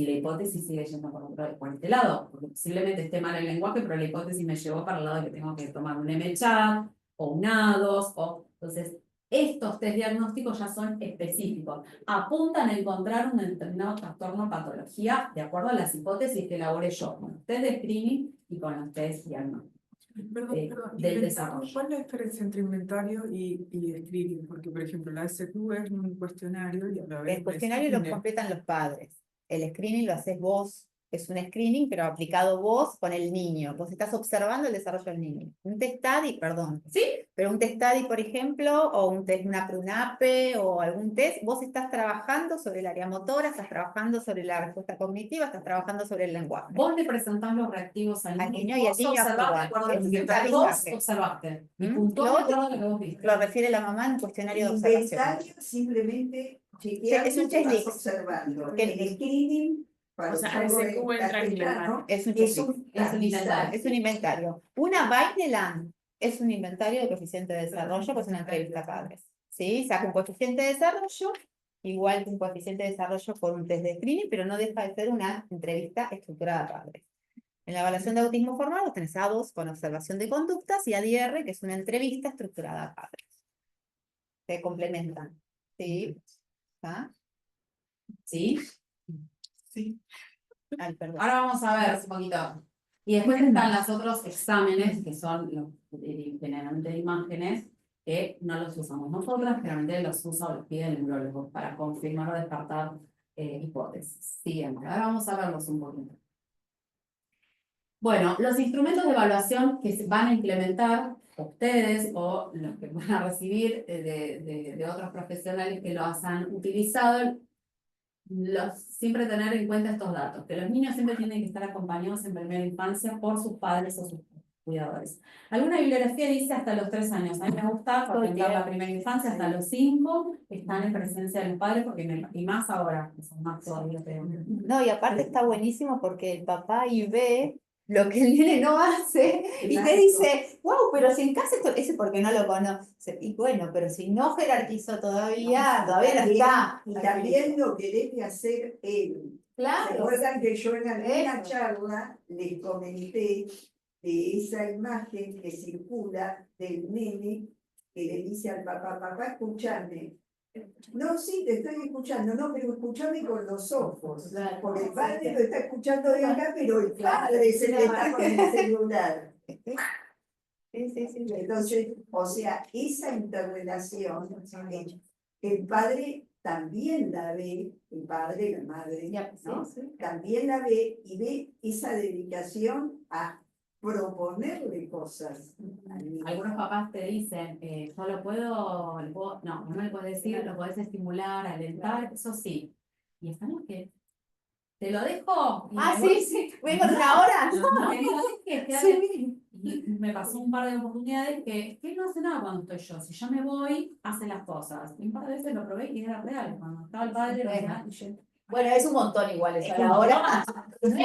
Speaker 1: la hipótesis sigue yendo por este lado, porque posiblemente esté mal el lenguaje, pero la hipótesis me llevó para el lado de que tengo que tomar un MCHAT o un A2, entonces estos test diagnósticos ya son específicos, apuntan a encontrar un determinado trastorno o patología de acuerdo a las hipótesis que elaboré yo, con los test de screening y con los test diagnósticos.
Speaker 4: Perdón,
Speaker 1: Del desarrollo.
Speaker 4: ¿Cuál es la diferencia entre inventario y screening? Porque, por ejemplo, la SQ es un cuestionario y a la vez
Speaker 2: El cuestionario lo completan los padres. El screening lo haces vos. Es un screening, pero aplicado vos con el niño. Vos estás observando el desarrollo del niño. Un test study, perdón.
Speaker 1: ¿Sí?
Speaker 2: Pero un test study, por ejemplo, o un test, una PRUNAPE o algún test, vos estás trabajando sobre el área motora, estás trabajando sobre la respuesta cognitiva, estás trabajando sobre el lenguaje.
Speaker 1: Vos le presentás los reactivos al niño
Speaker 2: y el
Speaker 1: vos
Speaker 2: niño
Speaker 1: observás de
Speaker 2: actúa.
Speaker 1: acuerdo a
Speaker 2: Es
Speaker 1: lo
Speaker 2: un
Speaker 1: que vos
Speaker 2: avisaje.
Speaker 1: observaste. Y
Speaker 2: ¿Mm?
Speaker 1: puntuás
Speaker 2: Lo
Speaker 1: de acuerdo a lo que vos viste.
Speaker 2: Lo refiere la mamá en un cuestionario de observación.
Speaker 3: Inventario simplemente chequear
Speaker 2: Es un
Speaker 3: lo que vas
Speaker 2: checklist.
Speaker 3: observando.
Speaker 2: Checklist.
Speaker 3: El screening, para
Speaker 4: O sea,
Speaker 3: usarlo
Speaker 4: SQ
Speaker 3: en
Speaker 4: entra en
Speaker 3: castellano,
Speaker 2: Es un
Speaker 3: es
Speaker 2: checklist.
Speaker 3: un
Speaker 1: Es un inventario.
Speaker 3: tamizaje.
Speaker 2: Es un inventario. Una Vineland es un inventario de coeficiente de desarrollo, pues una entrevista a padres. ¿Sí? Saca un coeficiente de desarrollo, igual que un coeficiente de desarrollo por un test de screening, pero no deja de ser una entrevista estructurada a padres. En la evaluación de autismo formal vos tenés A2 con observación de conductas y ADR, que es una entrevista estructurada a padres. Se complementan. ¿Sí? ¿Ah?
Speaker 1: ¿Sí?
Speaker 4: Sí.
Speaker 2: Ay, perdón.
Speaker 1: Ahora vamos a ver un poquito. Y después están los otros exámenes, que son los, generalmente de imágenes, que no los usamos nosotras, generalmente los usa o los pide el neurólogo para confirmar o descartar hipótesis. Siguiente. Ahora vamos a verlos un poquito. Bueno, los instrumentos de evaluación que se van a implementar ustedes o los que van a recibir de otros profesionales que los han utilizado, siempre tener en cuenta estos datos, que los niños siempre tienen que estar acompañados en primera infancia por sus padres o sus cuidadores. Alguna bibliografía dice hasta los 3 años. A mí me gusta contemplar la primera infancia hasta los 5, están en presencia de los padres, y más ahora, que son más todavía peor.
Speaker 2: No, y aparte está buenísimo porque el papá y ve lo que el nene no hace y te dice, wow, pero si en casa ese porque no lo conoce. Y bueno, pero si no jerarquizó todavía no está.
Speaker 3: Y también lo que debe hacer él.
Speaker 2: Claro.
Speaker 3: Recuerdan que yo en alguna charla les comenté de esa imagen que circula del nene que le dice al papá, papá, escúchame. No, sí, te estoy escuchando, no, pero escúchame con los ojos.
Speaker 2: Claro.
Speaker 3: Porque el padre lo está escuchando de acá, pero el padre se le está con el celular.
Speaker 2: Sí.
Speaker 3: Entonces, o sea, esa interrelación, el padre también la ve, el padre, la madre, ¿no? También la ve y ve esa dedicación a proponerle cosas al niño.
Speaker 1: Algunos papás te dicen, yo no me lo puedes decir, lo puedes estimular, alentar, eso sí. Y están los que te lo dejo. Y me voy.
Speaker 2: Sí, vengo de una hora.
Speaker 1: No, te digo, es que
Speaker 2: Sí.
Speaker 1: y me pasó un par de oportunidades que él no hace nada cuando estoy yo. Si yo me voy, hace las cosas. Y un par de veces lo probé y era real. Cuando estaba el padre, lo hacía, y yo,
Speaker 2: Bueno, es un montón igual eso.
Speaker 1: es un
Speaker 2: Ahora.
Speaker 1: montón. Eso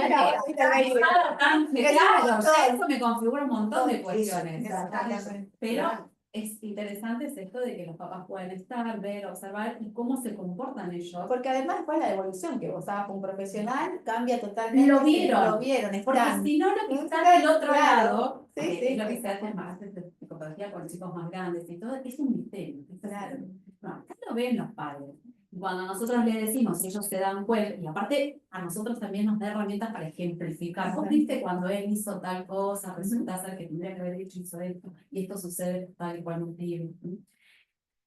Speaker 1: me configura un montón de cuestiones.
Speaker 3: Exactamente.
Speaker 1: Pero es interesante es esto de que los papás pueden estar, ver, observar y cómo se comportan ellos.
Speaker 2: Porque además después la devolución que vos hagas con un profesional cambia totalmente.
Speaker 1: Lo vieron.
Speaker 2: Lo vieron,
Speaker 1: Porque
Speaker 2: están.
Speaker 1: si no, lo que está del otro
Speaker 2: Claro.
Speaker 1: lado,
Speaker 2: Sí,
Speaker 1: que
Speaker 2: sí,
Speaker 1: es lo que
Speaker 2: sí.
Speaker 1: se hace más de psicología con chicos más grandes y todo, es un misterio.
Speaker 2: Claro.
Speaker 1: No, acá lo ven los padres. Y cuando nosotros les decimos, ellos se dan cuenta, y aparte a nosotros también nos da herramientas para ejemplificar. Vos viste cuando él hizo tal cosa, resulta ser que tendría que haber hecho hizo esto, y esto sucede por tal y cual motivo.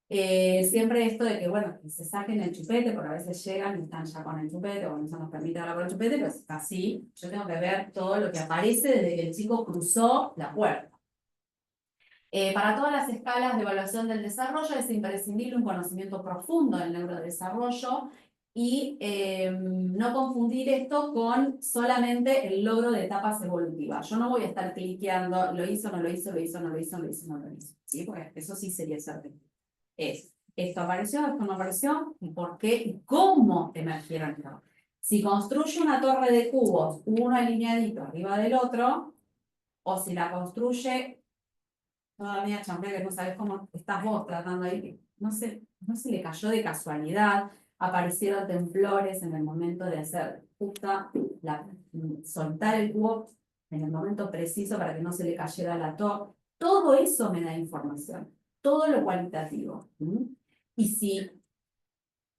Speaker 1: Siempre esto de que, bueno, que se saquen el chupete, porque a veces llegan y están ya con el chupete, o no se nos permite hablar con el chupete, pero es así. Yo tengo que ver todo lo que aparece desde que el chico cruzó la puerta. Para todas las escalas de evaluación del desarrollo es imprescindible un conocimiento profundo del neurodesarrollo y no confundir esto con solamente el logro de etapas evolutivas. Yo no voy a estar cliqueando, lo hizo, no lo hizo, lo hizo, no lo hizo, lo hizo, no lo hizo. ¿Sí? Porque eso sí sería ser esto apareció, esto no apareció, y por qué y cómo emergieron. Si construye una torre de cubos, uno alineadito arriba del otro, o si la construye toda media champera que no sabes cómo estás vos tratando ahí, no se le cayó de casualidad, aparecieron temblores en el momento de hacer justa soltar el cubo en el momento preciso para que no se le cayera la torre. Todo eso me da información, todo lo cualitativo. Y si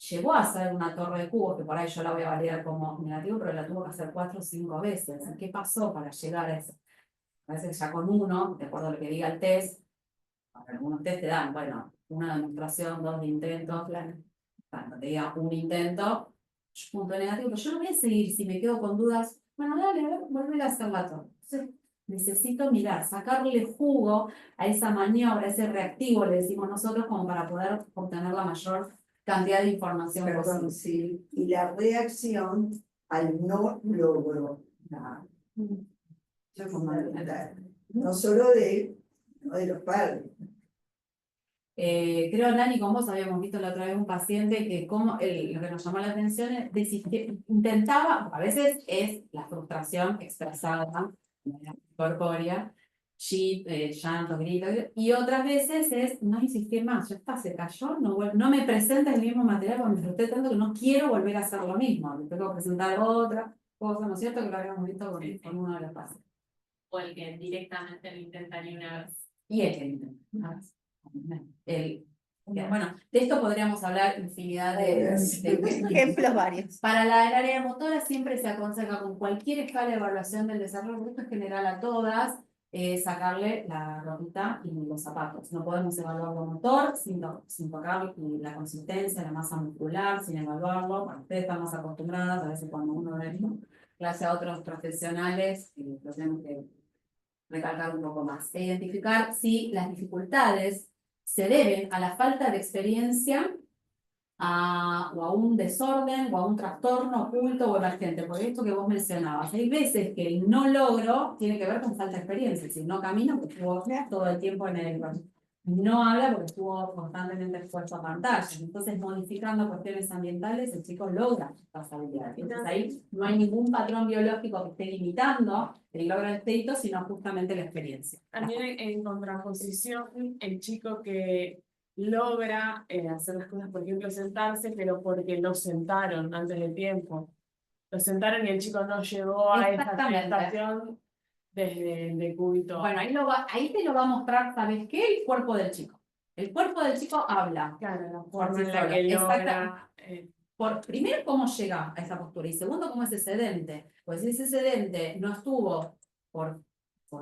Speaker 1: llegó a hacer una torre de cubos, que por ahí yo la voy a validar como negativo, pero la tuvo que hacer 4 o 5 veces. ¿Qué pasó para llegar a eso? A veces ya con uno, de acuerdo a lo que diga el test, algunos test te dan, bueno, una demostración, 2 intentos, cuando te diga un intento, punto negativo, pero yo no voy a seguir si me quedo con dudas, bueno, dale, a ver, volver a hacer la torre. Entonces, necesito mirar, sacarle jugo a esa maniobra, a ese reactivo, le decimos nosotros, como para poder obtener la mayor cantidad de información
Speaker 3: Perdón,
Speaker 1: posible.
Speaker 3: sí. Y la reacción al no logro.
Speaker 1: Eso es fundamental.
Speaker 3: No solo de él, no de los padres.
Speaker 1: Creo, Dani, con vos habíamos visto la otra vez un paciente que lo que nos llamó la atención es que intentaba, a veces es la frustración expresada, corpórea, llanto, grito, y otras veces es no insistir más, ya está, se cayó, no me presenta el mismo material porque me frustré tanto que no quiero volver a hacer lo mismo, le tengo que presentar otra cosa, ¿no es cierto? Que lo habíamos visto con uno de los pacientes.
Speaker 5: O el que directamente lo intentaría una vez.
Speaker 1: Y el que intenta. Bueno, de esto podríamos hablar infinidad de
Speaker 2: Ejemplos varios.
Speaker 1: Para el área motora siempre se aconseja con cualquier escala de evaluación del desarrollo, esto es general a todas, sacarle la ropita y los zapatos. No podemos evaluar lo motor sin tocar la consistencia, la masa muscular, sin evaluarlo. Bueno, ustedes están más acostumbradas, a veces cuando uno ve clase a otros profesionales, lo tenemos que recalcar un poco más. Identificar si las dificultades se deben a la falta de experiencia o a un desorden o a un trastorno oculto o emergente. Por esto que vos mencionabas, hay veces que el no logro tiene que ver con falta de experiencia. Si no camina, porque estuvo todo el tiempo en el... No habla porque estuvo constantemente expuesto a pantallas. Entonces, modificando cuestiones ambientales, el chico logra estas habilidades. Entonces, ahí no hay ningún patrón biológico que esté limitando el logro del crédito, sino justamente la experiencia.
Speaker 4: También en contraposición, el chico que logra hacer las cosas, por ejemplo, sentarse, pero porque lo sentaron antes de tiempo. Lo sentaron y el chico no llegó a esa
Speaker 1: Exactamente.
Speaker 4: presentación desde el decúbito.
Speaker 1: Bueno, ahí te lo va a mostrar, ¿sabes qué? El cuerpo del chico. El cuerpo del chico habla.
Speaker 4: Claro, la
Speaker 1: Por
Speaker 4: forma
Speaker 1: sí
Speaker 4: en la
Speaker 1: solo.
Speaker 4: que logra.
Speaker 1: Exactamente. Primero, cómo llega a esa postura. Y segundo, cómo es excedente. Pues si ese excedente no estuvo por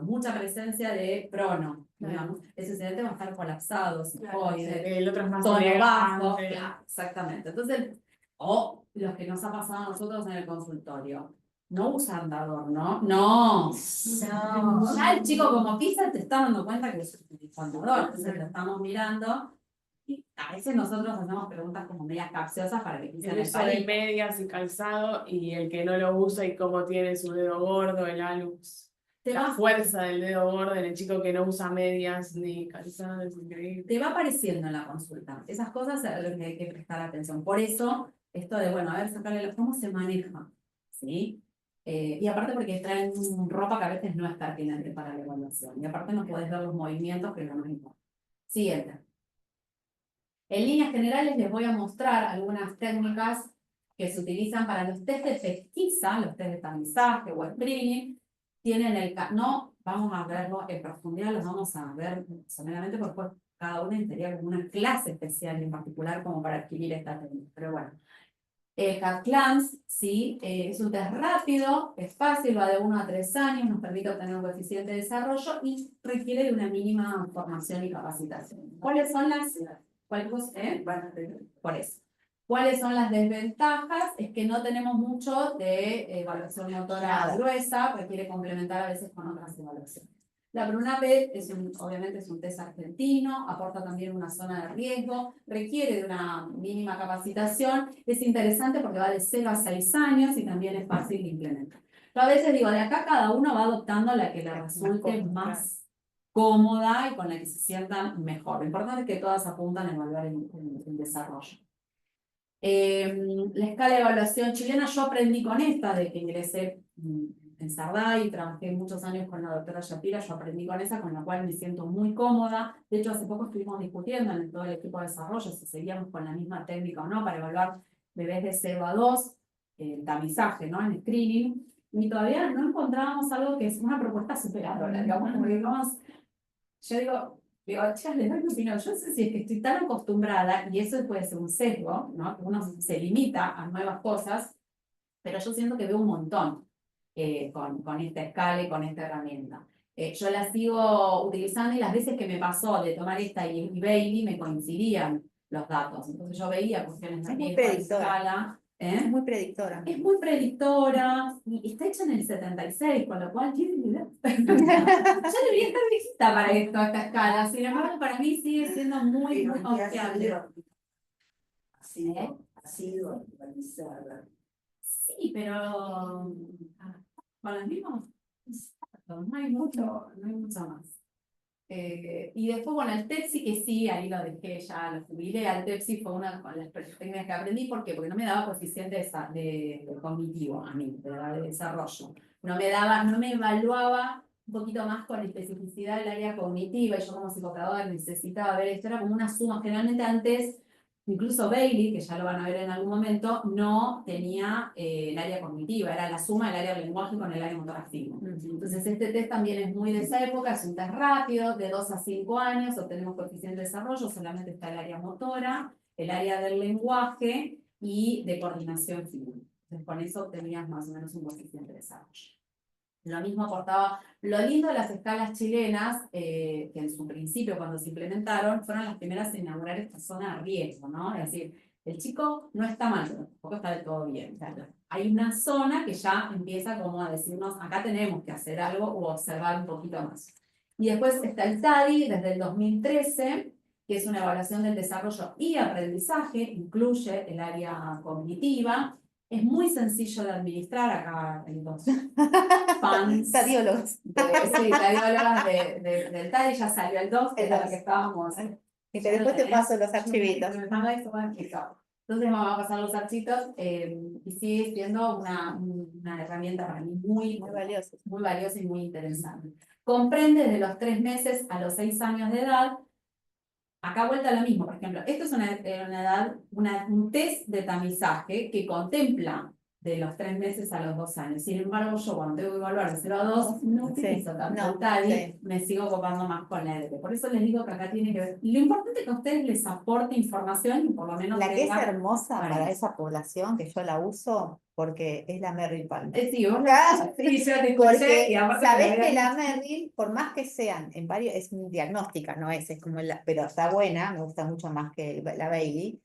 Speaker 1: mucha presencia de prono, digamos, ese excedente va a estar colapsado, psicoide,
Speaker 4: El otro es más
Speaker 1: tono bajo.
Speaker 4: elegante.
Speaker 1: Claro, exactamente. Entonces, o los que nos ha pasado a nosotros en el consultorio. No usa andador, ¿no? No. Ya el chico como pisa te está dando cuenta que es un andador. Entonces lo estamos mirando. Y a veces nosotros hacemos preguntas como medias capciosas para que pisen
Speaker 4: El
Speaker 1: el
Speaker 4: uso de
Speaker 1: palito.
Speaker 4: medias y calzado, y el que no lo usa y cómo tiene su dedo gordo, el alux.
Speaker 1: Te
Speaker 4: La
Speaker 1: va,
Speaker 4: fuerza del dedo gordo en el chico que no usa medias ni calzado, es increíble.
Speaker 1: te va apareciendo en la consulta. Esas cosas a las que hay que prestar atención. Por eso, esto de, bueno, a ver, sacarle cómo se maneja, ¿sí? Y aparte porque traen ropa que a veces no es pertinente para la evaluación. Y aparte no podés ver los movimientos, que no nos importa. Siguiente. En líneas generales les voy a mostrar algunas técnicas que se utilizan para los test de pesquisa, los test de tamizaje o screening. Tienen no vamos a verlo en profundidad, los vamos a ver someramente porque después cada uno tendría como una clase especial en particular como para adquirir esta técnica. Pero bueno, el CAT-CLAMS, sí, es un test rápido, es fácil, va de 1 a 3 años, nos permite obtener un coeficiente de desarrollo y requiere de una mínima formación y capacitación. ¿Cuáles son las?
Speaker 3: Van a tener.
Speaker 1: Por eso. ¿Cuáles son las desventajas? Es que no tenemos mucho de evaluación motora
Speaker 2: Nada.
Speaker 1: gruesa, requiere complementar a veces con otras evaluaciones. La PRUNAPED obviamente es un test argentino, aporta también una zona de riesgo, requiere de una mínima capacitación, es interesante porque va de 0 a 6 años y también es fácil de implementar. Yo a veces digo, de acá cada uno va adoptando la que le resulte más cómoda y con la que se sientan mejor. Lo importante es que todas apuntan a evaluar el desarrollo. La escala de evaluación chilena, yo aprendí con esta, de que ingresé en Sarday y trabajé muchos años con la doctora Shapira, yo aprendí con esa, con la cual me siento muy cómoda. De hecho, hace poco estuvimos discutiendo en todo el equipo de desarrollo si seguíamos con la misma técnica o no para evaluar bebés de 0 a 2, el tamizaje, ¿no? En screening, y todavía no encontrábamos algo que es una propuesta superadora, digamos, como que vamos, yo digo, chicas, les doy mi opinión. Yo no sé si es que estoy tan acostumbrada, y eso puede ser un sesgo, ¿no? Que uno se limita a nuevas cosas, pero yo siento que veo un montón con esta escala y con esta herramienta. Yo la sigo utilizando y las veces que me pasó de tomar esta y Bailey me coincidían los datos. Entonces yo veía cuestiones de
Speaker 2: muy
Speaker 1: riesgo, de
Speaker 2: predictora.
Speaker 1: escala.
Speaker 2: Es muy predictora.
Speaker 1: Es muy predictora y está hecha en el 76, con lo cual tiene mi edad. Yo debería estar viejita para esto, a esta escala. Sin embargo, para mí sigue siendo muy, muy confiable.
Speaker 3: Ha sido actualizada.
Speaker 1: Sí, pero con los mismos datos, no hay mucho más. Y después, bueno, el TEPSI, que sí, ahí lo dejé ya, lo jubilé. Al TEPSI fue una de las técnicas que aprendí. ¿Por qué? Porque no me daba coeficiente de cognitivo a mí, de desarrollo. No me evaluaba un poquito más con especificidad del área cognitiva, y yo como psicopedagoga necesitaba ver esto. Era como una suma. Generalmente antes, incluso Bailey, que ya lo van a ver en algún momento, no tenía el área cognitiva, era la suma del área del lenguaje con el área motor activo. Entonces este test también es muy de esa época, es un test rápido, de 2 a 5 años, obtenemos coeficiente de desarrollo, solamente está el área motora, el área del lenguaje y de coordinación fina. Entonces con eso obtenías más o menos un coeficiente de desarrollo. Lo mismo aportaba, lo lindo de las escalas chilenas, que en su principio cuando se implementaron, fueron las primeras en inaugurar esta zona de riesgo, ¿no? Es decir, el chico no está mal, pero tampoco está del todo bien. O sea, hay una zona que ya empieza como a decirnos, acá tenemos que hacer algo o observar un poquito más. Y después está el TADI desde el 2013, que es una evaluación del desarrollo y aprendizaje, incluye el área cognitiva. Es muy sencillo de administrar. Acá hay dos fans.
Speaker 2: Tadiólogos.
Speaker 1: Sí, tadiólogas del TADI, ya salió el 2, que es lo que estábamos.
Speaker 2: Y después te paso los archivitos.
Speaker 1: Entonces vamos a pasar los architos y sigue siendo una herramienta para mí muy
Speaker 2: valioso.
Speaker 1: muy valiosa y muy interesante. Comprende desde los 3 meses a los 6 años de edad. Acá vuelta a lo mismo, por ejemplo, esto es un test de tamizaje que contempla de los 3 meses a los 2 años. Sin embargo, yo cuando tengo que evaluar de 0 a 2, no utilizo tanto el TADI, me sigo ocupando más con la EDP. Por eso les digo que acá tiene que ver. Lo importante es que a ustedes les aporte información y por lo menos
Speaker 2: La que es
Speaker 1: tengan
Speaker 2: hermosa para
Speaker 1: varias.
Speaker 2: esa población, que yo la uso, porque es la Merrill Palmer.
Speaker 1: Sí, vos
Speaker 2: Sí,
Speaker 1: yo te escuché
Speaker 2: porque
Speaker 1: y aparte
Speaker 2: sabés
Speaker 1: me
Speaker 2: que
Speaker 1: habías-
Speaker 2: la Merrill, por más que sean en varios, es diagnóstica, no es como pero está buena, me gusta mucho más que la Bailey,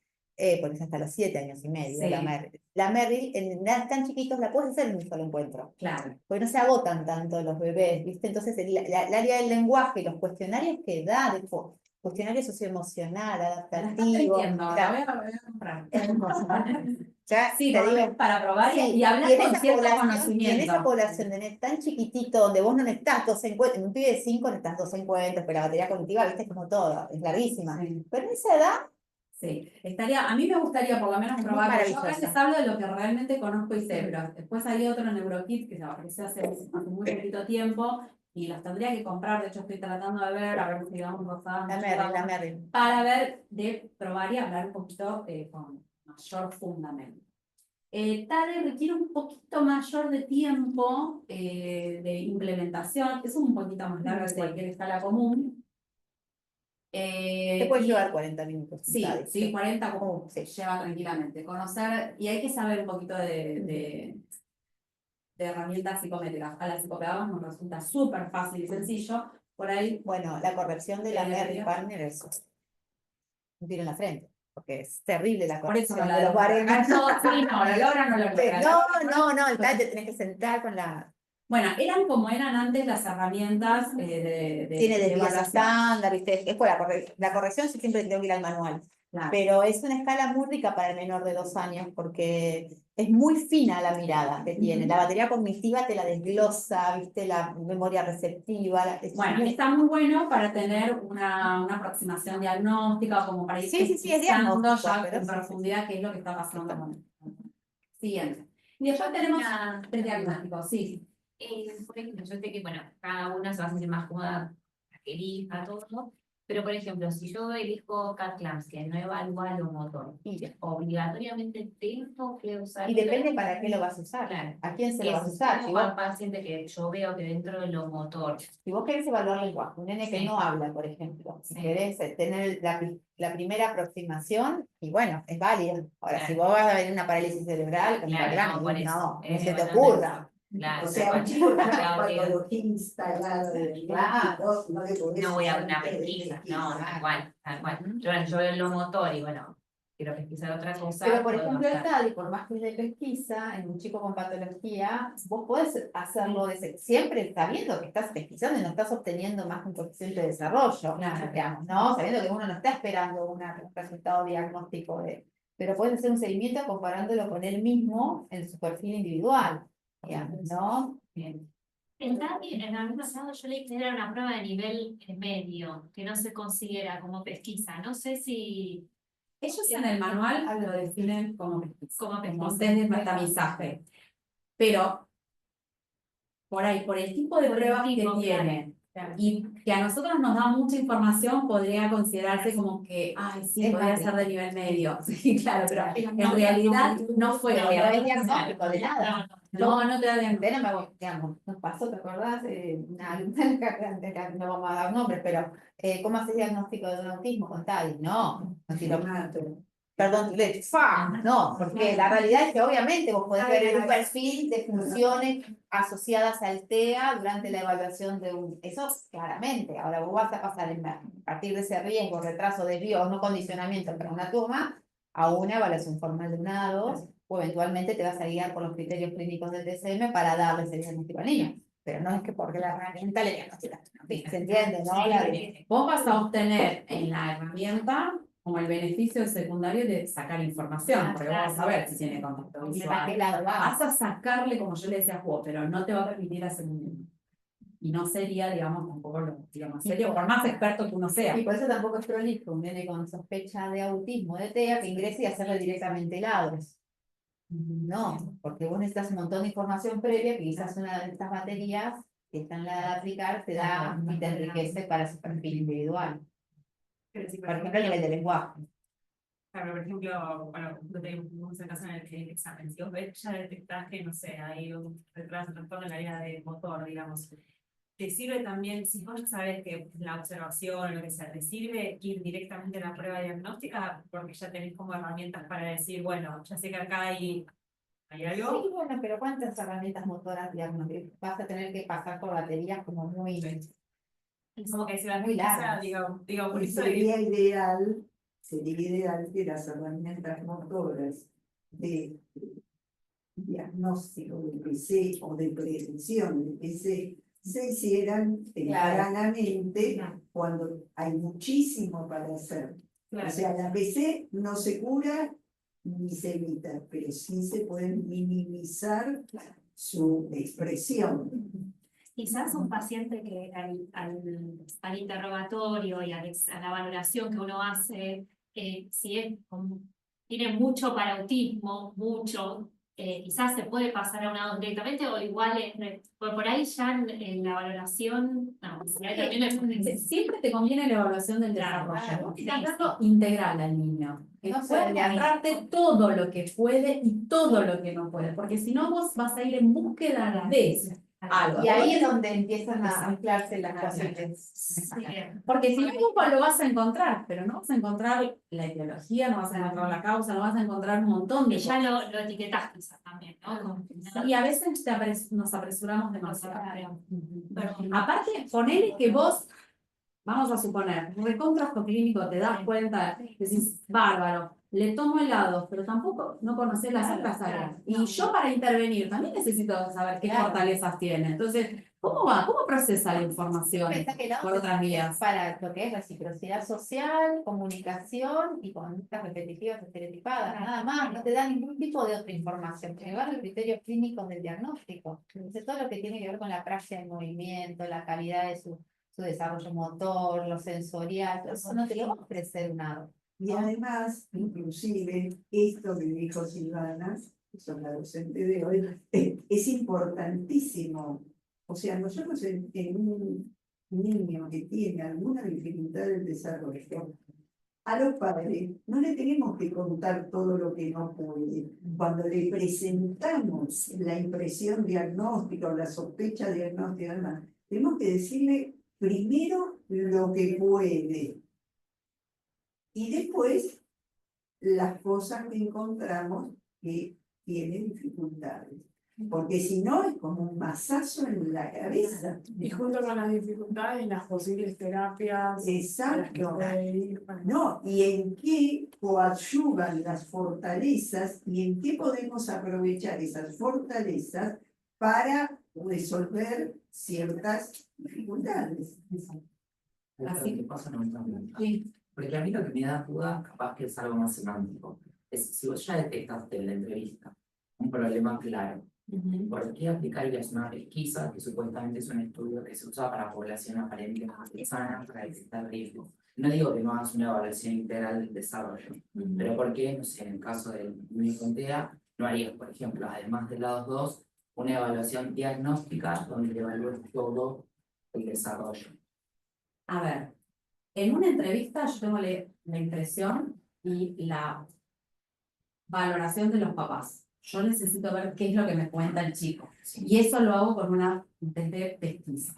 Speaker 2: porque es hasta los 7 años y medio
Speaker 1: Sí.
Speaker 2: la Merrill. La Merrill, en edad tan chiquitos, la puedes hacer en un solo encuentro.
Speaker 1: Claro.
Speaker 2: Porque no se agotan tanto los bebés, ¿viste? Entonces, el área del lenguaje, los cuestionarios que da, cuestionario socioemocional,
Speaker 1: La estás
Speaker 2: adaptativo.
Speaker 1: vendiendo, la voy a comprar.
Speaker 2: Ya,
Speaker 1: Sí,
Speaker 2: te
Speaker 1: por lo
Speaker 2: digo,
Speaker 1: menos para probar
Speaker 2: sí,
Speaker 1: y hablar
Speaker 2: y en
Speaker 1: con
Speaker 2: esa
Speaker 1: cierto
Speaker 2: población,
Speaker 1: conocimiento.
Speaker 2: y en esa población de tan chiquitito, donde vos no necesitas 2 encuentros, en un pibe de 5 necesitas 2 encuentros, pero la batería cognitiva, viste, es como todo, es larguísima.
Speaker 1: Sí.
Speaker 2: Pero en esa edad,
Speaker 1: Sí, a mí me gustaría por lo menos
Speaker 2: muy
Speaker 1: probarlo. Yo a
Speaker 2: maravillosa.
Speaker 1: veces hablo de lo que realmente conozco y sé, pero después hay otro neurokit que se apareció hace muy poquito tiempo, y los tendría que comprar, de hecho estoy tratando de ver, a ver si vamos Rosada,
Speaker 2: La Merry.
Speaker 1: para ver, de probar y hablar un poquito con mayor fundamento. TADE requiere un poquito mayor de tiempo de implementación, es un poquito más largo que cualquier escala común.
Speaker 2: Te puede
Speaker 1: Y-
Speaker 2: llevar 40 minutos.
Speaker 1: Sí,
Speaker 2: ¿sabes?
Speaker 1: sí, 40 como
Speaker 2: Sí.
Speaker 1: se lleva tranquilamente. Conocer, y hay que saber un poquito de herramientas psicométricas. A las psicopedagogas nos resulta súper fácil y sencillo. Por ahí,
Speaker 2: Bueno, la corrección de la Merry Partner es un tiro en la frente, porque es terrible la
Speaker 1: por eso
Speaker 2: corrección
Speaker 1: no
Speaker 2: de los baremos.
Speaker 1: sí, no, lo logran, no lo logran.
Speaker 2: No, el tal te tenés que sentar con la...
Speaker 1: Bueno, eran como eran antes las herramientas
Speaker 2: Tiene
Speaker 1: de
Speaker 2: desvíos
Speaker 1: evaluación.
Speaker 2: estándar, ¿viste? Es por la corrección sí siempre tengo que ir al manual.
Speaker 1: Claro.
Speaker 2: Pero es una escala muy rica para el menor de 2 años porque es muy fina la mirada que tiene. La batería cognitiva te la desglosa, ¿viste? La memoria receptiva.
Speaker 1: Bueno, está muy bueno para tener una aproximación diagnóstica, como para ir
Speaker 2: Sí, es
Speaker 1: pesquisando
Speaker 2: diagnóstico,
Speaker 1: ya
Speaker 2: pero
Speaker 1: en
Speaker 2: sí.
Speaker 1: profundidad qué es lo que está pasando con él. Siguiente. Y después tenemos el diagnóstico, sí.
Speaker 5: Por ejemplo, yo sé que, bueno, cada una se va a sentir más cómoda la que elija todo, pero por ejemplo, si yo elijo CAT-CLAMS, que no evalúa lo motor, obligatoriamente tengo que usar.
Speaker 2: Y depende para qué lo vas a usar.
Speaker 5: Claro.
Speaker 2: ¿A quién se lo vas a usar? Si
Speaker 5: Para
Speaker 2: vos,
Speaker 5: un paciente que yo veo que dentro de lo motor,
Speaker 2: si vos querés evaluar lenguaje, un nene que
Speaker 5: Sí.
Speaker 2: no habla, por ejemplo, si
Speaker 5: Sí.
Speaker 2: querés tener la primera aproximación, y bueno, es válida. Ahora, si
Speaker 5: Claro.
Speaker 2: vos vas a ver una parálisis cerebral, con
Speaker 5: Claro,
Speaker 2: Instagram,
Speaker 5: no, por eso.
Speaker 2: no se te
Speaker 5: Bueno,
Speaker 2: ocurra.
Speaker 5: claro,
Speaker 3: O sea, un
Speaker 5: tal
Speaker 3: chico
Speaker 5: cual.
Speaker 3: con
Speaker 5: Claro,
Speaker 3: patología instalada de
Speaker 2: Claro.
Speaker 3: no le podés
Speaker 5: no voy a
Speaker 3: dar
Speaker 5: una
Speaker 3: de
Speaker 5: pesquisa, no, tal cual, tal cual.
Speaker 2: Ujú.
Speaker 5: Yo veo lo motor y bueno, quiero pesquisar otra cosa.
Speaker 2: Pero, por
Speaker 5: puedo
Speaker 2: ejemplo, el
Speaker 5: hacer.
Speaker 2: TADI, por más que es de pesquisa, en un chico con patología, vos podés hacerlo siempre sabiendo que estás pesquisando y no estás obteniendo más que un coeficiente de desarrollo,
Speaker 1: Claro.
Speaker 2: digamos, ¿no? Sabiendo que uno no está esperando un resultado diagnóstico pero puedes hacer un seguimiento comparándolo con él mismo en su perfil individual, digamos, ¿no?
Speaker 5: Bien. En TADI, en algún pasado yo leí que era una prueba de nivel medio, que no se considera como pesquisa. No sé si
Speaker 1: Ellos en el manual lo definen como pesquisa,
Speaker 5: Como pesquisa.
Speaker 1: como test de metamizaje. Pero por ahí, por el tipo de
Speaker 5: Por el
Speaker 1: pruebas
Speaker 5: tipo,
Speaker 1: que tiene, y que a nosotros nos da mucha información, podría considerarse como que, ay, sí,
Speaker 2: Es
Speaker 1: podría
Speaker 2: más
Speaker 1: ser de nivel medio. Sí, claro, pero en
Speaker 5: No,
Speaker 1: realidad no fue
Speaker 2: Pero
Speaker 1: lo
Speaker 2: no es
Speaker 1: que
Speaker 2: diagnóstico de nada.
Speaker 1: no te da diagnóstico.
Speaker 2: Entera, digamos, nos pasó, ¿te acordás? Una alumna, no vamos a dar nombres, pero ¿cómo haces diagnóstico de un autismo con TADI? No, perdón, no, porque la realidad es que obviamente vos podés ver un perfil de funciones asociadas al TEA durante la evaluación de eso claramente. Ahora vos vas a pasar a partir de ese riesgo, retraso, desvío o no condicionamiento para una toma a una evaluación formal de una A2 o eventualmente te vas a guiar por los criterios clínicos del DSM para darle ese diagnóstico al niño. Pero no es que porque la herramienta le diagnostica. ¿Se entiende, no?
Speaker 1: Vos vas a obtener en la herramienta como el beneficio secundario de sacar información, porque vamos a ver si tiene contacto visual. Vas a sacarle, como yo le decía a Juego, pero no te va a permitir hacer un... Y no sería, digamos, tampoco lo digamos, serio, por más experto que uno sea.
Speaker 2: Y por eso tampoco es prolijo un nene con sospecha de autismo, de TEA, que ingrese y hacerle directamente LADOS. No, porque vos necesitas un montón de información previa que quizás una de estas baterías que está en la de aplicar te da y te enriquece para su perfil individual.
Speaker 5: Pero si,
Speaker 2: Por ejemplo, el nivel de lenguaje.
Speaker 5: Claro, por ejemplo, bueno, no tenemos el caso en el examen, si vos ves ya detectás que, no sé, hay un retraso, trastorno en la área de motor, digamos, te sirve también, si vos ya sabes que la observación o lo que sea, te sirve ir directamente a la prueba diagnóstica, porque ya tenés como herramientas para decir, bueno, ya sé que acá hay algo.
Speaker 2: Sí, bueno, pero ¿cuántas herramientas motoras diagnósticas? Vas a tener que pasar por baterías como muy...
Speaker 5: Es como que si las
Speaker 2: Muy
Speaker 5: ves, o sea,
Speaker 2: largas.
Speaker 5: digo, por
Speaker 3: Y
Speaker 5: eso
Speaker 3: sería ideal que las herramientas motoras de diagnóstico de PC o de prevención de PC se hicieran tempranamente cuando hay muchísimo para hacer. O sea, la PC no se cura ni se evita, pero sí se puede minimizar su expresión.
Speaker 5: quizás un paciente que al interrogatorio y a la valoración que uno hace, si es tiene mucho para autismo, mucho,
Speaker 6: quizás se puede pasar a un adulto directamente o igual por ahí ya en la valoración, no,
Speaker 1: Siempre te conviene la evaluación del
Speaker 6: Claro,
Speaker 1: desarrollo. Vos
Speaker 6: sí,
Speaker 1: tenés que hacerlo integral al niño. Que
Speaker 2: No
Speaker 1: pueda
Speaker 2: solo de
Speaker 1: mostrarte todo lo que puede y todo lo que no puede. Porque si no, vos vas a ir en búsqueda de algo.
Speaker 2: Y ahí es donde empiezan a
Speaker 1: Exacto.
Speaker 2: anclarse las posibles.
Speaker 6: sí,
Speaker 1: Porque si no, vos lo vas a encontrar, pero no vas a encontrar la ideología, no vas a encontrar la causa, no vas a encontrar un montón de
Speaker 6: y ya
Speaker 1: cosas.
Speaker 6: lo etiquetaste quizás también, ¿no? Como-
Speaker 1: Y a veces nos apresuramos demasiado.
Speaker 6: Pero-
Speaker 1: Aparte, ponele que vos, vamos a suponer, recontrasto clínico, te das cuenta, decís, bárbaro, le tomo helados, pero tampoco no conocés las otras áreas. Y yo para intervenir también necesito saber qué
Speaker 2: Claro.
Speaker 1: fortalezas tiene. Entonces, ¿cómo va? ¿Cómo procesa la información
Speaker 2: Pensá que la
Speaker 1: por
Speaker 2: OCDE
Speaker 1: otras
Speaker 2: es
Speaker 1: vías?
Speaker 2: para lo que es reciprocidad social, comunicación y conductas repetitivas estereotipadas, nada más, no te da ningún tipo de otra información, te van los criterios clínicos del diagnóstico. Entonces, todo lo que tiene que ver con la praxis del movimiento, la calidad de su desarrollo motor, lo sensorial, todo eso no te lo va a ofrecer una.
Speaker 3: Y además, inclusive, esto que dijo Silvana, que son la docente de hoy, es importantísimo. O sea, nosotros en un niño que tiene alguna dificultad del desarrollo, a los padres no le tenemos que contar todo lo que no puede. Cuando le presentamos la impresión diagnóstica o la sospecha diagnóstica, además, tenemos que decirle primero lo que puede. Y después, las cosas que encontramos que tiene dificultades. Porque si no, es como un mazazo en la cabeza.
Speaker 4: Y junto con las dificultades, las posibles terapias a las que
Speaker 3: Exacto.
Speaker 4: puede ir.
Speaker 3: No, y en qué coadyuvan las fortalezas y en qué podemos aprovechar esas fortalezas para resolver ciertas dificultades.
Speaker 1: Así
Speaker 7: que pasa no me
Speaker 1: Sí.
Speaker 7: Porque a mí lo que me da duda, capaz que es algo más semántico, es si vos ya detectaste en la entrevista un problema claro, ¿por qué aplicarías una pesquisa que supuestamente es un estudio que se usa para población aparentemente sana para detectar riesgo? No digo que no hagas una evaluación integral del desarrollo, pero ¿por qué, no sé, en el caso del TEA, no harías, por ejemplo, además de lados 2, una evaluación diagnóstica donde evalúes todo el desarrollo?
Speaker 1: A ver, en una entrevista yo tengo la impresión y la valoración de los papás. Yo necesito ver qué es lo que me cuenta el chico. Y eso lo hago con una test de pesquisa.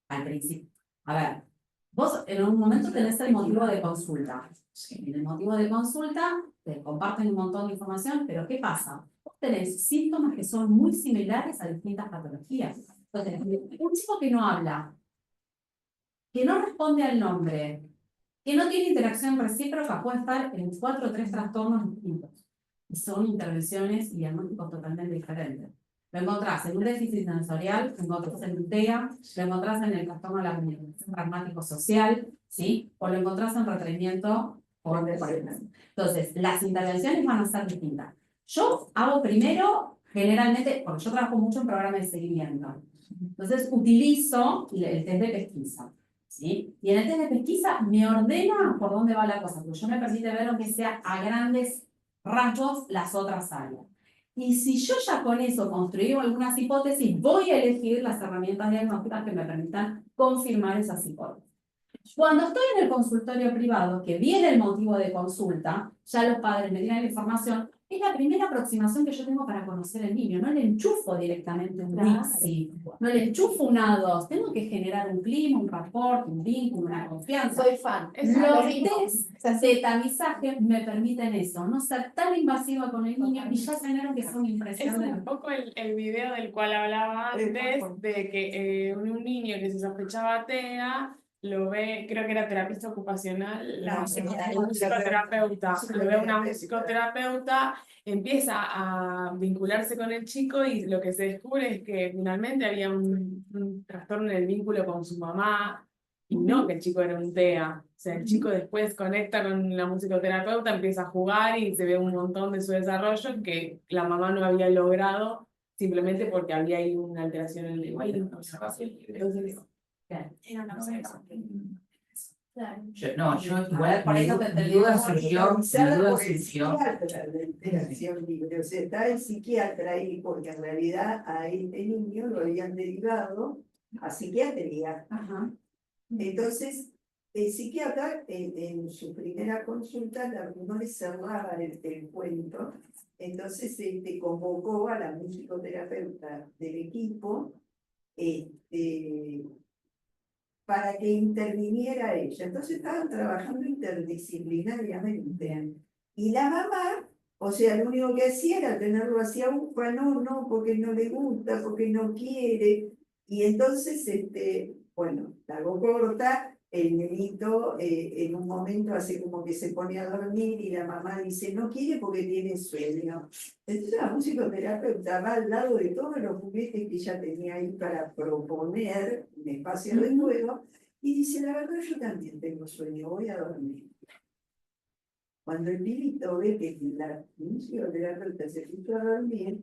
Speaker 1: Al principio. A ver, vos en un momento tenés el motivo de consulta. En el motivo de consulta te comparten un montón de información, pero ¿qué pasa? Vos tenés síntomas que son muy similares a distintas patologías. Entonces, un chico que no habla, que no responde al nombre, que no tiene interacción recíproca, puede estar en 4 o 3 trastornos distintos. Y son intervenciones y diagnósticos totalmente diferentes. Lo encontrás en un déficit sensorial, lo encontrás en un TEA, lo encontrás en el trastorno de la comunicación pragmático social, ¿sí? O lo encontrás en retraimiento por depresión. Entonces, las intervenciones van a ser distintas. Yo hago primero, generalmente, porque yo trabajo mucho en programas de seguimiento. Entonces, utilizo el test de pesquisa. ¿Sí? Y en el test de pesquisa me ordena por dónde va la cosa, porque yo me permite ver aunque sea a grandes rasgos las otras áreas. Y si yo ya con eso construí algunas hipótesis, voy a elegir las herramientas diagnósticas que me permitan confirmar esas hipótesis. Cuando estoy en el consultorio privado, que viene el motivo de consulta, ya los padres me tienen la información, es la primera aproximación que yo tengo para conocer al niño. No le enchufo directamente un Dixi, no le enchufo un A2. Tengo que generar un clima, un rapport, un vínculo, una confianza.
Speaker 2: Soy fan.
Speaker 1: Los test de tamizaje me permiten eso, no ser tan invasiva con el niño y ya tener que son
Speaker 4: Es
Speaker 1: impresionantes.
Speaker 4: un poco el video del cual hablaba antes, de que un niño que se sospechaba TEA lo ve, creo que era terapista ocupacional, la musicoterapeuta, lo ve una musicoterapeuta, empieza a vincularse con el chico y lo que se descubre es que finalmente había un trastorno en el vínculo con su mamá y no que el chico era un TEA. O sea, el chico después conecta con la musicoterapeuta, empieza a jugar y se ve un montón de su desarrollo que la mamá no había logrado simplemente porque había ahí una alteración en el vínculo. Entonces,
Speaker 6: era una observación.
Speaker 7: Yo igual
Speaker 1: Por eso
Speaker 7: mi duda surgió,
Speaker 3: Organizada
Speaker 7: mi duda
Speaker 3: por el
Speaker 7: surgió.
Speaker 3: psiquiatra de interacción libre, o sea, está el psiquiatra ahí, porque en realidad a este niño lo habían derivado a psiquiatría.
Speaker 1: Ajá.
Speaker 3: Entonces, el psiquiatra en su primera consulta no le cerraba el cuento, entonces convocó a la musicoterapeuta del equipo para que interviniera ella. Entonces estaban trabajando interdisciplinariamente. Y la mamá, o sea, lo único que hacía era tenerlo hacia UPA, no, porque no le gusta, porque no quiere. Y entonces, bueno, la hago corta, el nenito en un momento hace como que se pone a dormir y la mamá dice, no quiere porque tiene sueño. Entonces la musicoterapeuta va al lado de todos los juguetes que ella tenía ahí para proponer un espacio de juego y dice, la verdad yo también tengo sueño, voy a dormir. Cuando el pibito ve que la musicoterapeuta se puso a dormir,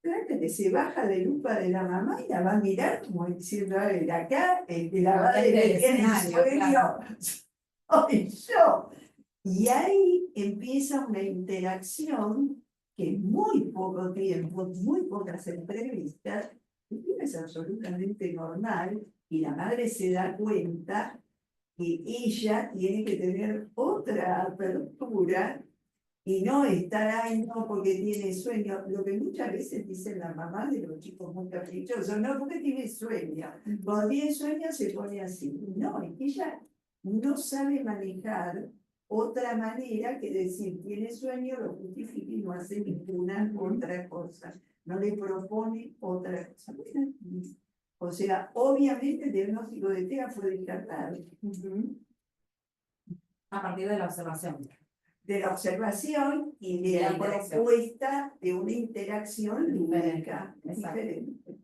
Speaker 3: realmente se baja de lupa de la mamá y la va a mirar como diciendo, a ver, acá el que la va a que tiene sueño soy yo. Y ahí empieza una interacción que en muy poco tiempo, muy pocas entrevistas, es absolutamente normal y la madre se da cuenta que ella tiene que tener otra apertura y no estar ahí, no, porque tiene sueño. Lo que muchas veces dicen las mamás de los chicos muy caprichosos, no, porque tiene sueño. Cuando tiene sueño se pone así. No, es que ella no sabe manejar otra manera que decir, tiene sueño, lo justifica y no hace ninguna otra cosa. No le propone otra cosa. O sea, obviamente el diagnóstico de TEA fue descartado.
Speaker 1: A partir de la observación.
Speaker 3: De la observación y de
Speaker 1: De la
Speaker 3: la
Speaker 1: interacción.
Speaker 3: propuesta de una interacción lúdica
Speaker 1: Exacto.
Speaker 3: diferente.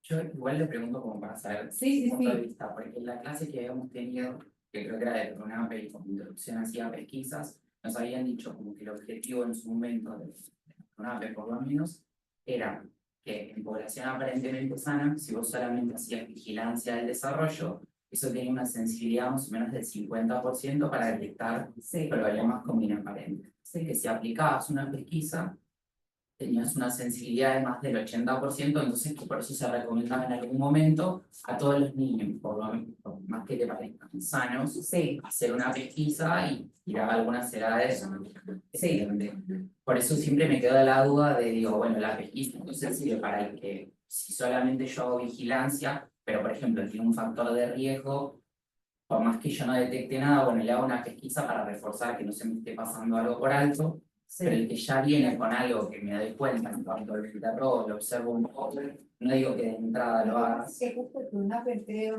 Speaker 7: Yo igual le pregunto como para saber
Speaker 1: Sí,
Speaker 7: su punto de
Speaker 1: sí.
Speaker 7: vista, porque en la clase que habíamos tenido, que creo que era de PRONAPE como introducción hacia pesquisas, nos habían dicho como que el objetivo en su momento de PRONAPE por lo menos era que en población aparentemente sana, si vos solamente hacías vigilancia del desarrollo, eso tenía una sensibilidad más o menos del 50% para detectar
Speaker 1: Sí.
Speaker 7: problemas con inaparentes. Que si aplicabas una pesquisa, tenías una sensibilidad de más del 80%, entonces que por eso se recomendaba en algún momento a todos los niños, por más que te parezcan sanos,
Speaker 1: Sí.
Speaker 7: hacer una pesquisa y tirar algunas edades.
Speaker 1: Sí.
Speaker 7: Por eso siempre me queda la duda de, digo, bueno, la pesquisa entonces sirve para el que, si solamente yo hago vigilancia, pero por ejemplo tiene un factor de riesgo, por más que yo no detecte nada, bueno, le hago una pesquisa para reforzar que no se me esté pasando algo por alto. Pero el que ya viene con algo que me doy cuenta en cuanto al terror, lo observo un poco, no digo que de entrada lo haga.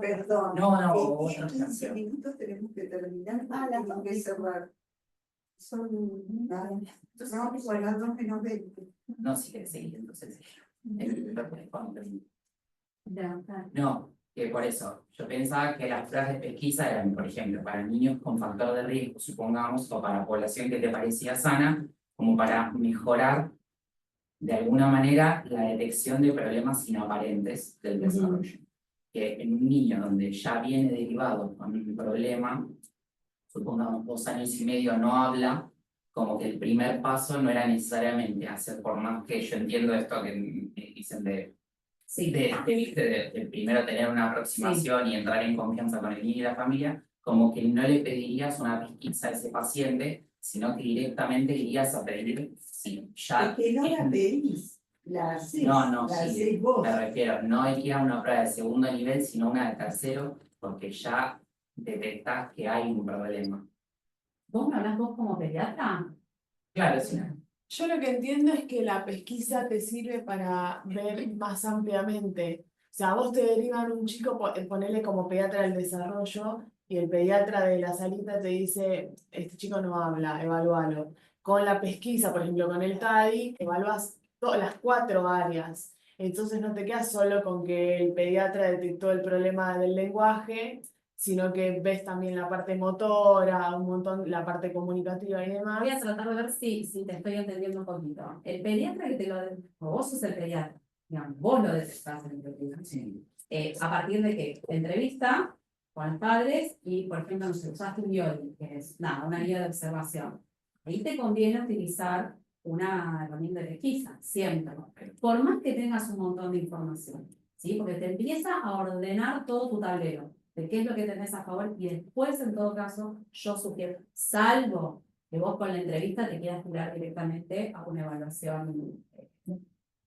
Speaker 3: Perdón,
Speaker 7: No,
Speaker 3: en 15 minutos tenemos que terminar, tenemos que cerrar. Son entonces vamos a las 2 menos 20.
Speaker 7: No, si quieres seguir, entonces.
Speaker 1: Ya, está.
Speaker 7: No, que por eso, yo pensaba que las pruebas de pesquisa eran, por ejemplo, para niños con factor de riesgo, supongamos, o para población que te parecía sana, como para mejorar de alguna manera la detección de problemas inaparentes del desarrollo. Que en un niño donde ya viene derivado con un problema, supongamos 2 años y medio no habla, como que el primer paso no era necesariamente hacer, por más que yo entiendo esto que me dicen de primero tener una aproximación y entrar en confianza con el niño y la familia, como que no le pedirías una pesquisa a ese paciente, sino que directamente irías a pedir, si ya...
Speaker 3: Es que no la pedís, la haces,
Speaker 7: No,
Speaker 3: la
Speaker 7: sí,
Speaker 3: hacés vos.
Speaker 7: me refiero, no hay que ir a una prueba de segundo nivel, sino una de tercero, porque ya detectás que hay un problema.
Speaker 1: ¿Vos me hablas vos como pediatra?
Speaker 7: Claro, sí.
Speaker 4: Yo lo que entiendo es que la pesquisa te sirve para ver más ampliamente. O sea, vos te derivan un chico, ponele como pediatra del desarrollo, y el pediatra de la salita te dice, este chico no habla, evalúalo. Con la pesquisa, por ejemplo, con el TADI, evalúas todas las 4 áreas. Entonces no te quedas solo con que el pediatra detectó el problema del lenguaje, sino que ves también la parte motora, un montón, la parte comunicativa y demás.
Speaker 1: Voy a tratar de ver si te estoy entendiendo un poquito. El pediatra que te lo... o vos sos el pediatra, digamos, vos lo detectás en el pediatra.
Speaker 7: Sí.
Speaker 1: A partir de que entrevista, con padres y, por ejemplo, no sé, usaste un Yoli, que es nada, una guía de observación. Ahí te conviene utilizar una herramienta de pesquisa, siempre. Por más que tengas un montón de información, ¿sí? Porque te empieza a ordenar todo tu tablero de qué es lo que tenés a favor y después, en todo caso, yo sugiero, salvo que vos con la entrevista te quieras curar directamente a una evaluación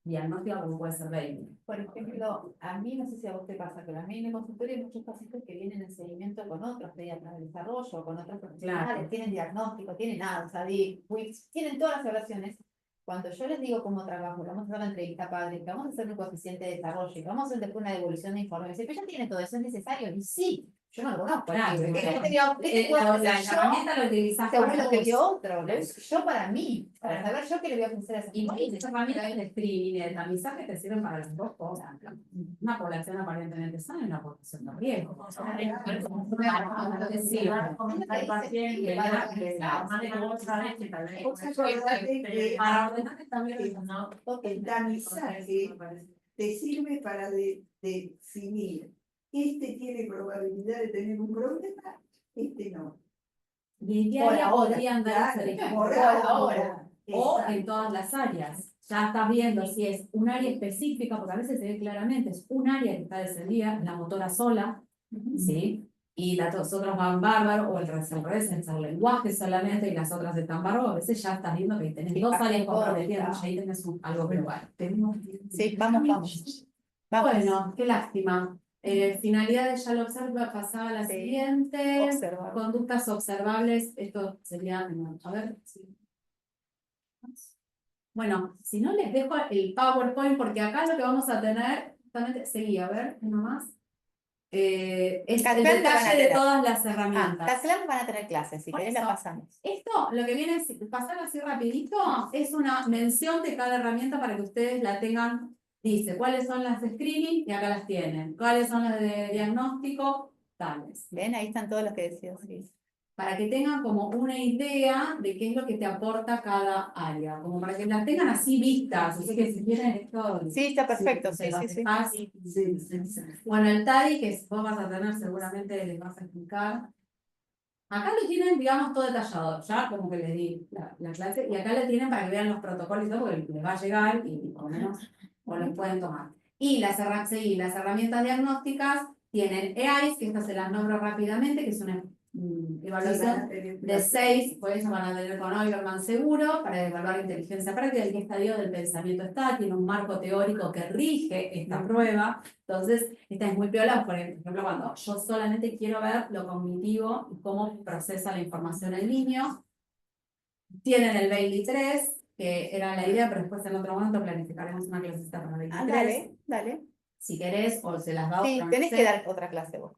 Speaker 1: diagnóstica como puede ser baby.
Speaker 2: Por ejemplo, a mí no sé si a vos te pasa, pero a mí en el consultorio hay muchos pacientes que vienen en seguimiento con otros pediatras de desarrollo, con otros profesionales,
Speaker 1: Claro.
Speaker 2: tienen diagnóstico, tienen ADSA, WIPS, tienen todas las evaluaciones. Cuando yo les digo cómo trabajo, le vamos a hacer la entrevista padre, que vamos a hacer un coeficiente de desarrollo, y vamos a hacer después una devolución de informe, me dice, pero ya tiene todo eso, es necesario, y sí, yo no lo conozco.
Speaker 1: Claro,
Speaker 2: Este
Speaker 1: claro.
Speaker 2: la
Speaker 1: herramienta lo utilizás
Speaker 2: seguro
Speaker 1: para
Speaker 2: lo que
Speaker 1: vos.
Speaker 2: dio otro, lo uso yo para mí, para
Speaker 1: Claro.
Speaker 2: saber yo qué le voy a ofrecer a esa
Speaker 1: Y
Speaker 2: persona.
Speaker 1: estas herramientas de screening y de tamizaje te sirven para las dos cosas. Una población aparentemente sana y una población de riesgo. Para ordenar también, ¿no?
Speaker 3: El tamizaje te sirve para definir. Este tiene probabilidad de tener un problema, este no.
Speaker 1: Y en
Speaker 2: Por
Speaker 1: diaria
Speaker 2: ahora,
Speaker 1: podrían dar ese ejemplo.
Speaker 3: Por
Speaker 2: ahora.
Speaker 1: O en todas las áreas. Ya estás viendo si es un área específica, porque a veces se ve claramente, es un área que está descendida, la motora sola, ¿sí? Y las otras van bárbaro, o el revés, es el lenguaje solamente, y las otras están bárbaro. A veces ya estás viendo que tenés
Speaker 2: Sí,
Speaker 1: dos
Speaker 2: pasa
Speaker 1: áreas
Speaker 2: todo,
Speaker 1: comprometidas,
Speaker 2: está.
Speaker 1: y ahí tenés algo global.
Speaker 2: Sí, vamos.
Speaker 1: Bueno, qué lástima. Finalidades ya lo observa, pasaba a la
Speaker 2: Sí.
Speaker 1: siguiente.
Speaker 2: Observar.
Speaker 1: Conductas observables, esto sería, a ver, sí. Bueno, si no les dejo el PowerPoint, porque acá lo que vamos a tener, justamente, seguí, a ver, uno más. Es el
Speaker 2: Casclan van a
Speaker 1: detalle de
Speaker 2: tener.
Speaker 1: todas las
Speaker 2: Ah,
Speaker 1: herramientas.
Speaker 2: Casclan van a tener clases, si
Speaker 1: Por
Speaker 2: querés la
Speaker 1: eso.
Speaker 2: pasamos.
Speaker 1: Esto, lo que viene es pasar así rapidito, es una mención de cada herramienta para que ustedes la tengan. Dice, ¿cuáles son las de screening? Y acá las tienen. ¿Cuáles son las de diagnóstico? Tales.
Speaker 2: ¿Ven? Ahí están todos los que decías. Sí.
Speaker 1: Para que tengan como una idea de qué es lo que te aporta cada área, como para que las tengan así vistas, así que si quieren esto...
Speaker 2: Sí, está perfecto,
Speaker 1: se
Speaker 2: sí,
Speaker 1: los
Speaker 2: sí, sí.
Speaker 1: dejás. Bueno, el TADI, que vos vas a tener, seguramente les vas a explicar. Acá lo tienen, digamos, todo detallado, ya como que les di la clase, y acá lo tienen para que vean los protocolos y todo, porque les va a llegar y por lo menos o los pueden tomar. Y las herramientas diagnósticas tienen EAIS, que estas se las nombro rápidamente, que es una evaluación de 6, por eso van a tener con Oilerman seguro, para evaluar inteligencia práctica, en qué estadio del pensamiento está, tiene un marco teórico que rige esta prueba. Entonces, esta es muy piola, por ejemplo, cuando yo solamente quiero ver lo cognitivo y cómo procesa la información el niño. Tienen el Bailey 3, que era la idea, pero después en otro momento planificaremos una clasecita para Bailey 3.
Speaker 2: Dale, dale.
Speaker 1: Si querés, o se las da
Speaker 2: Sí,
Speaker 1: otra, no
Speaker 2: tenés
Speaker 1: sé.
Speaker 2: que dar otra clase vos.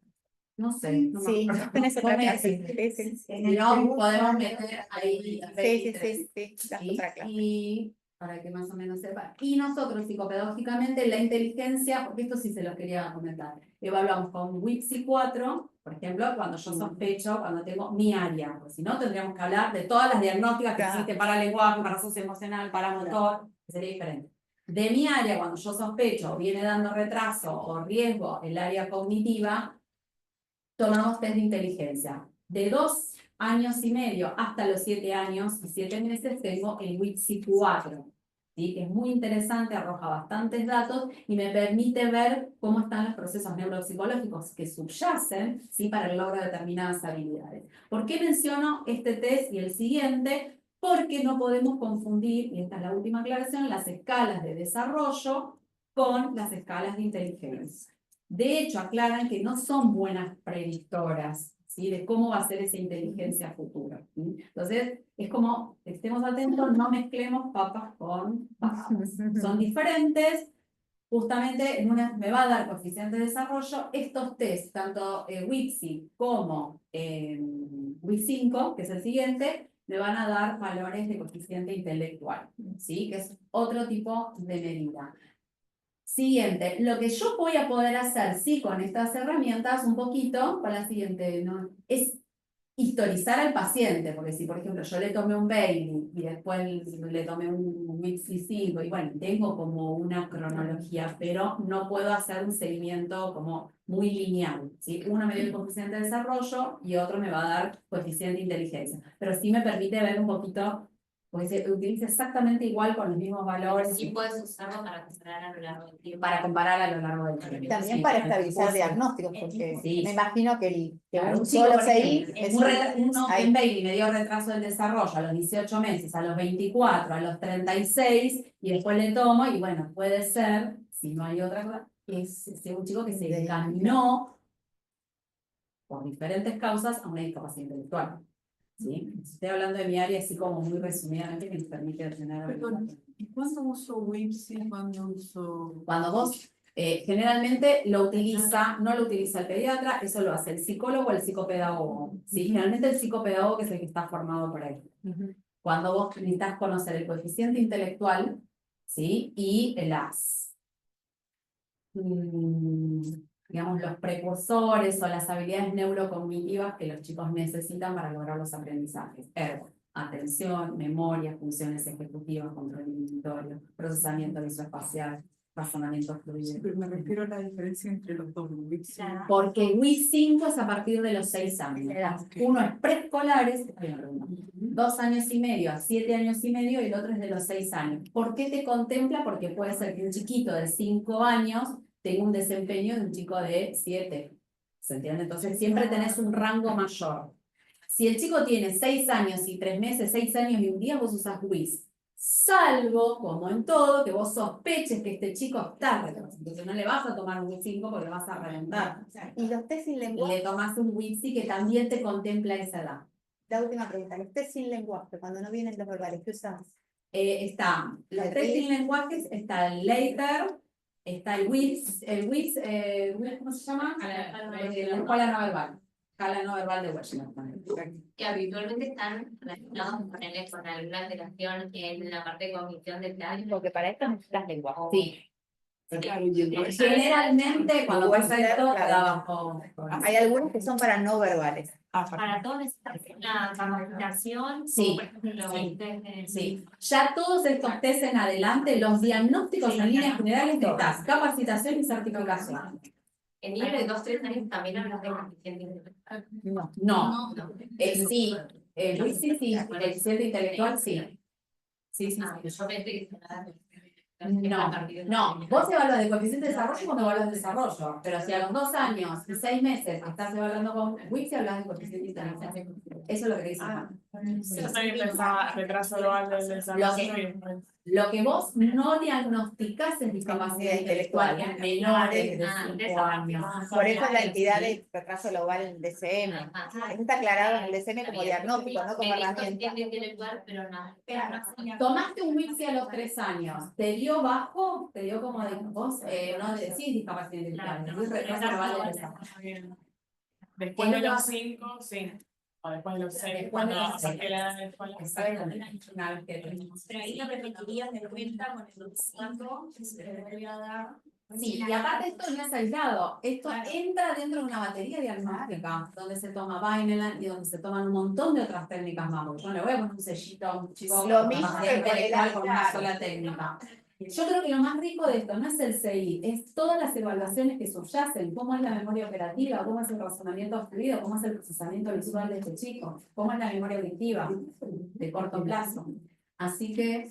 Speaker 1: No sé, no me
Speaker 2: Sí,
Speaker 1: acuerdo.
Speaker 2: tenés otra
Speaker 1: Vos me
Speaker 2: clase.
Speaker 1: decís.
Speaker 2: Sí, sí, sí.
Speaker 1: Si no, podemos meter ahí el
Speaker 2: Sí,
Speaker 1: Bailey
Speaker 2: sí,
Speaker 1: 3.
Speaker 2: sí, sí, das
Speaker 1: ¿Sí?
Speaker 2: otra clase.
Speaker 1: Y para que más o menos sepa. Y nosotros, psicopedagógicamente, la inteligencia, porque esto sí se lo quería comentar, evaluamos con WIPSI 4, por ejemplo, cuando yo sospecho, cuando tengo mi área, porque si no tendríamos que hablar de todas las diagnósticas que
Speaker 2: Claro.
Speaker 1: existen para lenguaje, para socioemocional, para motor, que sería diferente. De mi área, cuando yo sospecho, viene dando retraso o riesgo el área cognitiva, tomamos test de inteligencia. De 2 años y medio hasta los 7 años y 7 meses tengo el WIPSI 4, ¿sí? Que es muy interesante, arroja bastantes datos y me permite ver cómo están los procesos neuropsicológicos que subyacen, ¿sí? Para el logro de determinadas habilidades. ¿Por qué menciono este test y el siguiente? Porque no podemos confundir, y esta es la última aclaración, las escalas de desarrollo con las escalas de inteligencia. De hecho, aclaran que no son buenas predictoras, ¿sí? De cómo va a ser esa inteligencia futura, ¿sí? Entonces, es como, estemos atentos, no mezclemos papas con papas. Son diferentes. Justamente en una me va a dar coeficiente de desarrollo. Estos test, tanto WIPSI como WIS5, que es el siguiente, me van a dar valores de coeficiente intelectual, ¿sí? Que es otro tipo de medida. Siguiente, lo que yo voy a poder hacer, sí, con estas herramientas, un poquito, con la siguiente, ¿no? Es historizar al paciente, porque si por ejemplo yo le tomé un Bailey y después le tomé un Wixi 5 y bueno, tengo como una cronología, pero no puedo hacer un seguimiento como muy lineal, ¿sí? Uno me dio el coeficiente de desarrollo y otro me va a dar coeficiente de inteligencia, pero sí me permite ver un poquito, porque se utiliza exactamente igual con los mismos valores
Speaker 6: Sí puedes usarlo para comparar a lo largo del tiempo.
Speaker 1: para comparar a lo largo del tiempo.
Speaker 2: También
Speaker 1: Sí,
Speaker 2: para
Speaker 1: sí.
Speaker 2: estabilizar diagnósticos, porque
Speaker 1: Sí.
Speaker 2: me imagino que, que
Speaker 1: Claro,
Speaker 2: un
Speaker 1: un chico,
Speaker 2: solo
Speaker 1: por
Speaker 2: CI
Speaker 1: ejemplo,
Speaker 2: es
Speaker 1: uno
Speaker 2: ahí.
Speaker 1: en Bailey me dio retraso del desarrollo a los 18 meses, a los 24, a los 36, y después le tomo, y bueno, puede ser, si no hay otra cosa, que sea un chico que se encaminó por diferentes causas a una discapacidad intelectual. ¿Sí? Estoy hablando de mi área así como muy resumidamente que nos permite tener.
Speaker 3: Perdón, ¿y cuándo uso Wipsi? ¿Cuándo uso...?
Speaker 1: Cuando vos generalmente no lo utiliza el pediatra, eso lo hace el psicólogo o el psicopedagogo. ¿Sí? Generalmente el psicopedagogo es el que está formado por ahí. Cuando vos necesitas conocer el coeficiente intelectual, ¿sí? Y digamos, los precursores o las habilidades neurocognitivas que los chicos necesitan para lograr los aprendizajes. Atención, memoria, funciones ejecutivas, control inhibitorio, procesamiento visoespacial, razonamiento fluido.
Speaker 3: Pero me refiero a la diferencia entre los dos, Wipsi.
Speaker 1: Porque WIS 5 es a partir de los 6 años. Uno es preescolares, 2 años y medio a 7 años y medio, y el otro es de los 6 años. ¿Por qué te contempla? Porque puede ser que un chiquito de 5 años tenga un desempeño de un chico de 7. ¿Se entiende? Entonces siempre tenés un rango mayor. Si el chico tiene 6 años y 3 meses, 6 años y un día, vos usás WIS. Salvo, como en todo, que vos sospeches que este chico está retrasado. Entonces no le vas a tomar un WIS 5 porque lo vas a reventar.
Speaker 2: Y los test sin lenguaje,
Speaker 1: Le tomás un WISI que también te contempla esa edad.
Speaker 2: la última pregunta, los test sin lenguaje, cuando no vienen los verbales, ¿qué usamos?
Speaker 1: Está los test sin lenguajes, está el Later, está el WIS, ¿cómo se llama? La escuela no verbal. Escala no verbal de Washington.
Speaker 6: Que habitualmente están relacionados con alguna alteración en la parte de cognición del plan.
Speaker 2: Porque para esto necesitas lenguaje.
Speaker 1: Sí.
Speaker 3: Claro, y entonces-
Speaker 1: Generalmente cuando
Speaker 2: Puede
Speaker 1: pasa
Speaker 2: ser,
Speaker 1: esto,
Speaker 2: claro.
Speaker 1: da bajo.
Speaker 2: Hay algunos que son para no verbales.
Speaker 6: Para todos necesitas una capacitación,
Speaker 1: Sí,
Speaker 6: por ejemplo,
Speaker 1: sí,
Speaker 6: el test de-
Speaker 1: Sí, ya todos estos test en adelante, los diagnósticos en líneas generales necesitas capacitación y certificación.
Speaker 6: En niños de 2-3 años también hablas de coeficiente intelectual.
Speaker 1: No, sí, sí, el coeficiente intelectual sí. Sí.
Speaker 6: Ah, yo pensé que se nada.
Speaker 1: No, vos evaluás de coeficiente de desarrollo cuando evaluás de desarrollo, pero si a los 2 años y 6 meses estás evaluando con WIC, hablas de coeficiente intelectual. Eso es lo que te dice.
Speaker 4: Yo también pensaba retraso global del desarrollo.
Speaker 1: Lo que vos no diagnosticás es discapacidad intelectual en menores de 5 años.
Speaker 2: Por eso es la entidad de retraso global en DCM. Eso está aclarado en el DCM como diagnóstico, no como herramienta.
Speaker 6: Coeficiente intelectual, pero no.
Speaker 1: Tomaste un WIC a los 3 años, ¿te dio bajo? ¿Te dio como de vos? No decís discapacidad intelectual, decís retraso global del desarrollo.
Speaker 4: Después de los 5, sí. O después de los 6, cuando saqué la edad de la escuela.
Speaker 1: Una vez que
Speaker 5: Pero ahí lo repetirías de vuelta con el documento que se le vuelve a dar.
Speaker 1: Sí, y aparte esto no es aislado, esto entra dentro de una batería diagnóstica, donde se toma Vineland y donde se toman un montón de otras técnicas más, porque yo no le voy a poner un sellito a un chico
Speaker 2: Lo mismo
Speaker 1: con
Speaker 2: que
Speaker 1: intelectual con una
Speaker 2: claro.
Speaker 1: sola técnica. Yo creo que lo más rico de esto no es el CI, es todas las evaluaciones que subyacen, cómo es la memoria operativa, cómo es el razonamiento fluido, cómo es el procesamiento visual de este chico, cómo es la memoria auditiva de corto plazo. Así que,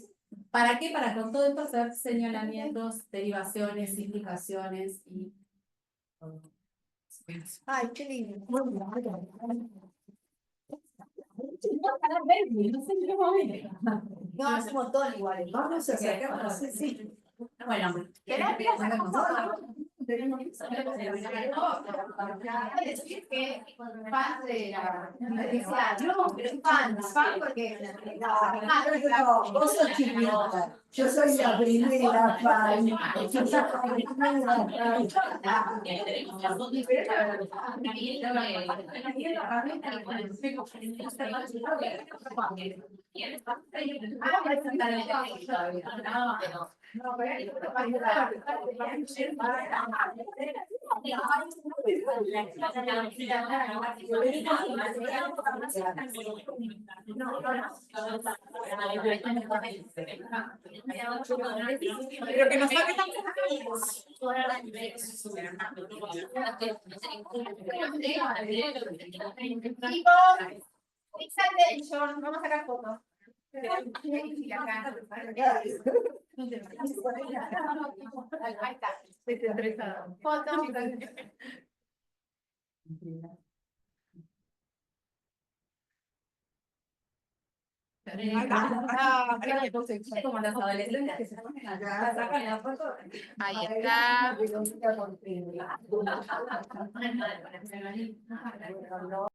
Speaker 1: ¿para qué? Para con todo esto hacer señalamientos, derivaciones, implicaciones y...
Speaker 2: Ay, qué lindo. No, hacemos todos iguales.
Speaker 3: Vamos a sacar,
Speaker 2: Sí.
Speaker 1: Bueno,
Speaker 2: Terapia,
Speaker 1: tenemos
Speaker 2: decir que fans de la universidad, no, pero fan porque
Speaker 3: vos sos chiquita, yo soy la primera fan. Yo soy la primera fan.
Speaker 1: Pero que nos
Speaker 2: Pix attention, vamos a sacar fotos. Ahí está. Foto.
Speaker 1: Como las adolescentes que se ponen acá, sacan la foto.
Speaker 2: Ahí está.